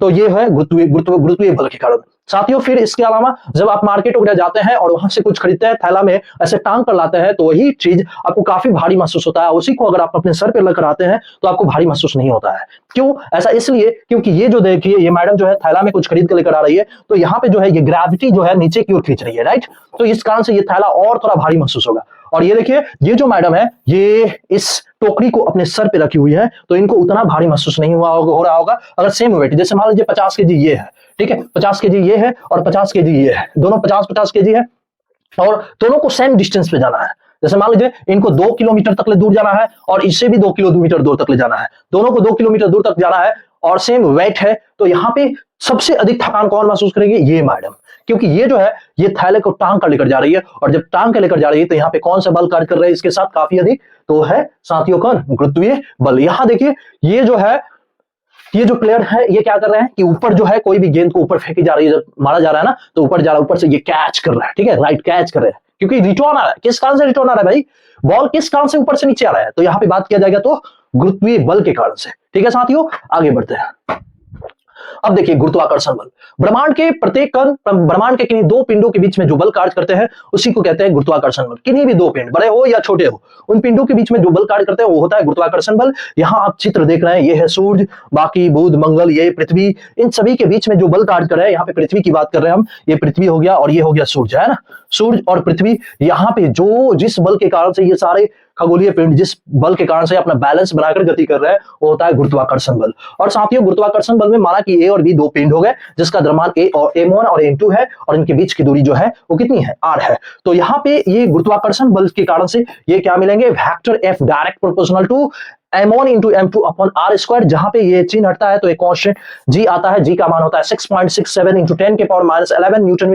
तो ये है गुरुत्वीय बल के कारण। साथियों फिर इसके अलावा जब आप मार्केट वगैरह जाते हैं और वहां से कुछ खरीदते हैं, थैला में ऐसे टांग कर लाते हैं तो वही चीज आपको काफी भारी महसूस होता है। उसी को अगर आप अपने सर पे लेकर आते हैं तो आपको भारी महसूस नहीं होता है। क्यों ऐसा? इसलिए क्योंकि ये जो देखिए ये मैडम जो है थैला में कुछ खरीद कर लेकर आ रही है तो यहाँ पे जो है ये ग्रेविटी जो है नीचे की ओर खींच रही है, राइट। तो इस कारण से ये थैला और थोड़ा भारी महसूस होगा। और ये देखिए ये जो मैडम है ये इस टोकरी को अपने सर पे रखी हुई है तो इनको उतना भारी महसूस नहीं हो रहा होगा। अगर सेम वेट, जैसे मान लीजिए 50 केजी ये है, ठीक है, 50 केजी ये है और 50 केजी ये है, दोनों 50-50 केजी है और दोनों को सेम डिस्टेंस पे जाना है। जैसे मान लीजिए इनको 2 किलोमीटर तक ले दूर जाना है और इससे भी 2 किलोमीटर दूर तक ले जाना है, दोनों को 2 किलोमीटर दूर तक जाना है और सेम वेट है। तो यहाँ पे सबसे अधिक थकान कौन महसूस करेगी? ये मैडम, क्योंकि ये जो है ये थैले को टांग कर लेकर जा रही है और जब टांग कर लेकर जा रही है तो यहाँ पे कौन सा बल कार्य कर रहा है इसके साथ काफी अधिक? तो है साथियों कौन? गुरुत्वीय बल। यहाँ देखिए ये जो है ये जो प्लेयर है ये क्या कर रहे हैं कि ऊपर जो है कोई भी गेंद को ऊपर फेंकी जा रही है, जब मारा जा रहा है ना तो ऊपर जा रहा है, ऊपर से ये कैच कर रहा है, ठीक है, राइट, कैच कर रहे हैं क्योंकि रिटर्न आ रहा है। किस कारण से रिटर्न आ रहा है भाई? बॉल किस कारण से ऊपर से नीचे आ रहा है? तो यहाँ पे बात किया जाएगा तो गुरुत्वीय बल के कारण से। ठीक है साथियों, आगे बढ़ते हैं। अब देखिए गुरुत्वाकर्षण बल, ब्रह्मांड के प्रत्येक कण, ब्रह्मांड के किन्हीं दो पिंडों के बीच में जो बल कार्य करते हैं उसी को कहते हैं गुरुत्वाकर्षण बल। किन्हीं भी दो पिंड, बड़े हो या छोटे हो, उन पिंडों के बीच में जो बल कार्य करते हैं वो होता है गुरुत्वाकर्षण बल। यहाँ आप चित्र देख रहे हैं, ये है सूर्य, बाकी बुध, मंगल, ये पृथ्वी, इन सभी के बीच में जो बल कार्य कर रहे हैं, यहाँ पे पृथ्वी की बात कर रहे हैं हम, ये पृथ्वी हो गया और ये हो गया सूर्य, है ना, सूर्य और पृथ्वी। यहाँ पे जो जिस बल के कारण से ये सारे खगोलीय पिंड जिस बल के कारण से अपना बैलेंस बनाकर गति कर रहे हैं वो होता है गुरुत्वाकर्षण बल। और साथियों गुरुत्वाकर्षण बल में माना कि ए और बी दो पिंड हो गए जिसका द्रव्यमान ए और m1 और m2 है और इनके बीच की दूरी जो है वो कितनी है? r है। तो यहाँ पे ये गुरुत्वाकर्षण बल के कारण से ये क्या मिलेंगे? Vector F direct proportional to m1 into m2 upon r square. जहां पे ये चिन्ह हटता है तो एक कांस्टेंट g आता है, g का मान होता है 6.67 इंटू 10 के पावर -11 न्यूटन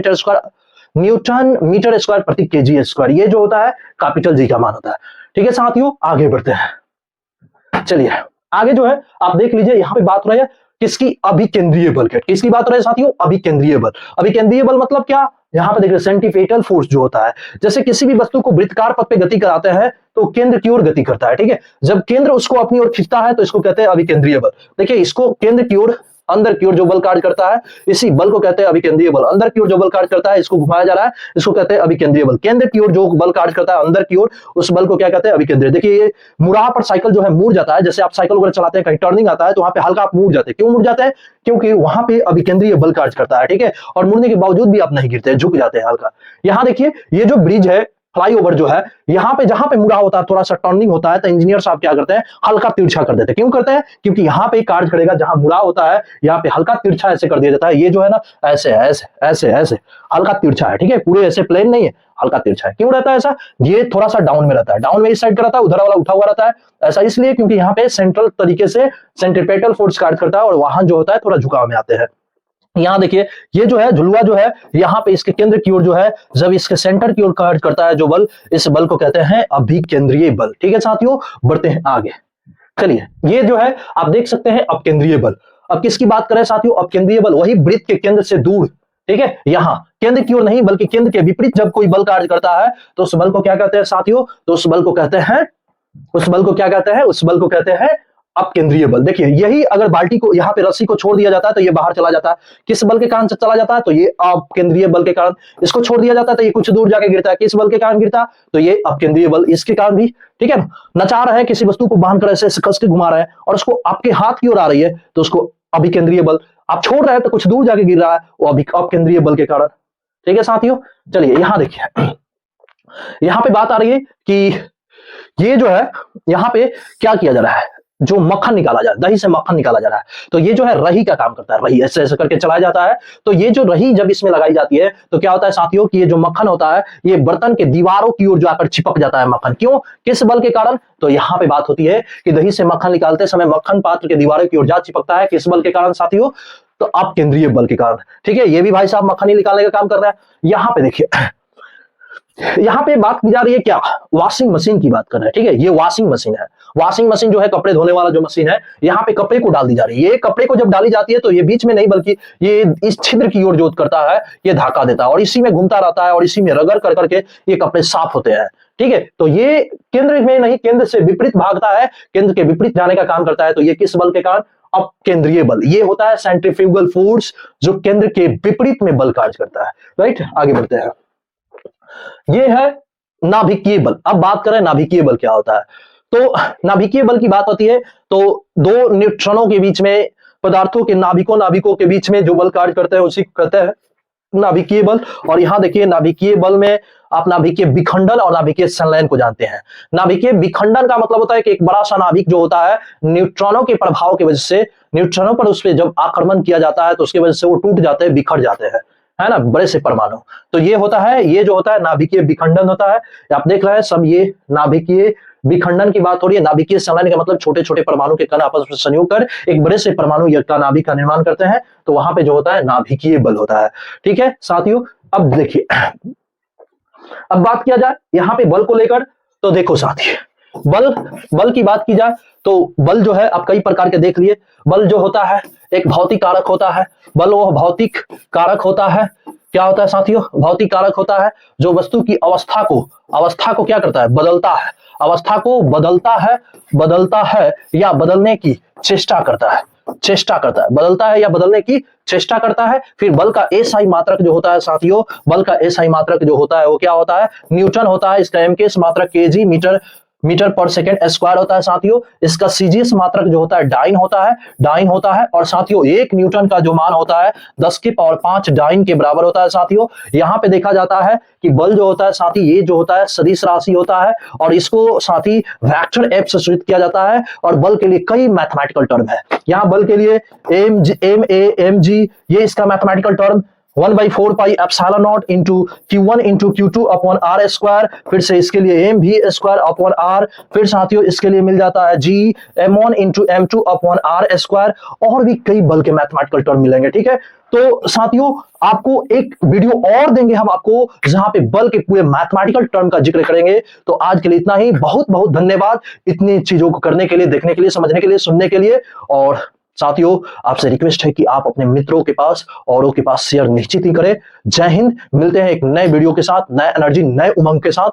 मीटर स्क्वायर प्रति केजी स्क्वायर। ये जो होता है कैपिटल जी का मान होता है। ठीक है साथियों, आगे बढ़ते हैं। चलिए आगे जो है आप देख लीजिए, यहाँ पे बात हो रही है किसकी? अभिकेंद्रीय बल। किसकी बात हो रही है साथियों? अभिकेंद्रीय बल। अभिकेंद्रीय बल मतलब क्या? यहाँ पे देखिए सेंट्रीपेटल फोर्स जो होता है, जैसे किसी भी वस्तु को वृत्तकार पथ पे गति कराते हैं तो केंद्र की ओर गति करता है, ठीक है। जब केंद्र उसको अपनी ओर खींचता है तो इसको कहते हैं अभिकेंद्रीय बल। देखिए इसको केंद्र की ओर, अंदर की ओर जो बल कार्य करता है इसी बल को कहते हैं अभिकेंद्रीय बल। अंदर की ओर जो बल कार्य करता है इसको घुमाया जा रहा है, इसको कहते हैं अभिकेंद्रीय बल। केंद्र की ओर जो बल कार्य करता है अंदर की ओर, उस बल को क्या कहते हैं? अभिकेंद्रीय। देखिए ये मुड़ा पर साइकिल जो है मुड़ जाता है, जैसे आप साइकिल वगैरह चलाते हैं कहीं टर्निंग आता है तो वहां पे हल्का आप मुड़ जाते हैं। क्यों मुड़ जाते हैं? क्योंकि वहां पे अभिकेंद्रीय बल कार्य करता है, ठीक है। और मुड़ने के बावजूद भी आप नहीं गिरते, झुक जाते हैं हल्का। यहाँ देखिए ये जो ब्रिज है, फ्लाईओवर जो है, यहाँ पे जहां पे मुड़ा होता है, थोड़ा सा टर्निंग होता है तो इंजीनियर साहब क्या करते हैं? हल्का तिरछा कर देते हैं। क्यों करते हैं? क्योंकि यहाँ पे कार्य करेगा, जहां मुड़ा होता है यहाँ पे हल्का तिरछा ऐसे कर दिया जाता है। ये जो है ना ऐसे ऐसे ऐसे ऐसे हल्का तिरछा है, ठीक है, पूरे ऐसे प्लेन नहीं है, हल्का तिरछा है। क्यों रहता है ऐसा? ये थोड़ा सा डाउन में रहता है, डाउन में इस साइड का रहता है, उधर वाला उठा हुआ रहता है। ऐसा इसलिए क्योंकि यहाँ पे सेंट्रल तरीके से सेंट्रीपेटल फोर्स कार्य करता है और वाहन जो होता है थोड़ा झुकाव में आते हैं। यहाँ देखिए ये जो है झुलुआ जो है यहाँ पे इसके केंद्र की ओर जो है, जब इसके सेंटर की ओर कार्य करता है जो बल, इस बल को कहते हैं अभिकेंद्रीय बल। ठीक है साथियों, बढ़ते हैं आगे। चलिए ये जो है आप देख सकते हैं अपकेंद्रीय बल। अब किसकी बात करें साथियों? अपकेंद्रीय बल, वही वृत्त के केंद्र से दूर, ठीक है, यहाँ केंद्र की ओर नहीं बल्कि केंद्र के विपरीत जब कोई बल कार्य करता है तो उस बल को क्या कहते हैं साथियों? तो उस बल को कहते हैं, उस बल को क्या कहते हैं? उस बल को कहते हैं अपकेंद्रीय बल। देखिए यही अगर बाल्टी को, यहाँ पे रस्सी को छोड़ दिया जाता है तो ये बाहर चला जाता है। किस बल के कारण से चला जाता है? तो ये अपकेंद्रीय बल के कारण। इसको छोड़ दिया जाता है तो ये कुछ दूर जाके गिरता है। किस बल के कारण गिरता? तो ये अपकेंद्रीय बल, इसके कारण भी, ठीक है ना। नचा रहे हैं किसी वस्तु को, बांध कर ऐसे कस के घुमा रहे हैं और उसको आपके हाथ की ओर आ रही है तो उसको अभिकेंद्रीय बल। आप छोड़ रहे हैं तो कुछ दूर जाके गिर रहा है, वो अपकेंद्रीय बल के कारण। ठीक है साथियों, चलिए यहां देखिए, यहां पे बात आ रही है कि ये जो है यहाँ पे क्या किया जा रहा है? जो मक्खन निकाला जा रहा है, दही से मक्खन निकाला जा रहा है, तो ये जो है रही का काम करता है। रही ऐसे ऐसे करके चलाया जाता है, तो ये जो रही जब इसमें लगाई जाती है तो क्या होता है साथियों कि ये जो मक्खन होता है ये बर्तन के दीवारों की ओर जाकर चिपक जाता है मक्खन। क्यों, किस बल के कारण? तो यहाँ पे बात होती है कि दही से मक्खन निकालते समय मक्खन पात्र के दीवारों की ओर जा चिपकता है, किस बल के कारण साथियों? तो अब केंद्रीय बल के कारण। ठीक है, ये भी भाई साहब मक्खन ही निकालने का काम कर रहा है। यहाँ पे देखिए, यहाँ पे बात की जा रही है क्या, वॉशिंग मशीन की बात कर रहे हैं। ठीक है, ये वॉशिंग मशीन है। वॉशिंग मशीन जो है कपड़े धोने वाला जो मशीन है, यहाँ पे कपड़े को डाल दी जा रही है। ये कपड़े को जब डाली जाती है तो ये बीच में नहीं बल्कि ये इस छिद्र की ओर जो करता है ये धक्का देता है और इसी में घूमता रहता है और इसी में रगड़ कर करके ये कपड़े साफ होते हैं। ठीक है, तो ये केंद्र में नहीं, केंद्र से विपरीत भागता है, केंद्र के विपरीत जाने का काम करता है। तो ये किस बल के कारण? अब केंद्रीय बल। ये होता है सेंट्रीफ्यूगल फोर्स, जो केंद्र के विपरीत में बल कार्य करता है। राइट, आगे बढ़ते हैं। ये है नाभिकीय बल। अब बात करें नाभिकीय बल क्या होता है। तो नाभिकीय बल की बात होती है तो दो न्यूट्रॉनों के बीच में, पदार्थों के नाभिकों के बीच में जो बल कार्य करते हैं उसी कहते हैं नाभिकीय बल। और यहां देखिए नाभिकीय बल में आप नाभिकीय विखंडन और नाभिकीय संलयन को जानते हैं। नाभिकीय विखंडन का मतलब होता है कि एक बड़ा सा नाभिक जो होता है न्यूट्रॉनों के प्रभाव की वजह से, न्यूट्रॉनों पर उस पर जब आक्रमण किया जाता है तो उसकी वजह से वो टूट जाते हैं, बिखर जाते हैं, है ना, बड़े से परमाणु। तो ये होता है, ये जो होता है नाभिकीय विखंडन होता है। आप देख रहे हैं सब ये नाभिकीय विखंडन की बात हो रही है। नाभिकीय संलयन का मतलब छोटे छोटे परमाणु के कण आपस में संयोग कर एक बड़े से परमाणु का नाभिक का निर्माण करते हैं, तो वहां पे जो होता है नाभिकीय बल होता है। ठीक है साथियों, अब देखिए, अब बात किया जाए यहाँ पे बल को लेकर, तो देखो साथी, बल की बात की जाए तो बल जो है आप कई प्रकार के देख लिए। बल जो होता है एक भौतिक कारक होता है। बल वो भौतिक कारक होता है, क्या होता है साथियों? भौतिक कारक होता है जो वस्तु की अवस्था को क्या करता है? बदलता है। अवस्था को बदलता है या बदलने की चेष्टा करता है, बदलता है या बदलने की चेष्टा करता है। फिर बल का एसआई मात्रक जो होता है साथियों, बल का एसआई मात्रक जो होता है वो क्या होता है? न्यूटन होता है। इसका एमकेएस मात्रक केजी मीटर पर सेकेंड स्क्वायर होता है साथियों। इसका सीजीएस मात्रक जो होता है डाइन होता है। और साथियों 1 न्यूटन का जो मान होता है 10 की पावर 5 डाइन के बराबर होता है साथियों। यहाँ पे देखा जाता है कि बल जो होता है साथी, ये जो होता है सदिश राशि होता है और इसको साथी वेक्टर एफ से सूचित किया जाता है। और बल के लिए कई मैथमेटिकल टर्म है। यहाँ बल के लिए एम जी ये इसका mathematical term 1/4 pi epsilon not into Q1 into Q2 upon R square. फिर से इसके लिए M V square upon R। फिर साथियों इसके लिए मिल जाता है G M1 into M2 upon R square. और भी कई बल के मैथमेटिकल टर्म मिलेंगे। ठीक है, तो साथियों आपको एक वीडियो और देंगे हम आपको, जहां पे बल के पूरे मैथमेटिकल टर्म का जिक्र करेंगे। तो आज के लिए इतना ही। बहुत बहुत धन्यवाद इतनी चीजों को करने के लिए, देखने के लिए, समझने के लिए, सुनने के लिए। और साथियों आपसे रिक्वेस्ट है कि आप अपने मित्रों के पास, औरों के पास शेयर निश्चित ही करें। जय हिंद। मिलते हैं एक नए वीडियो के साथ, नए एनर्जी, नए उमंग के साथ।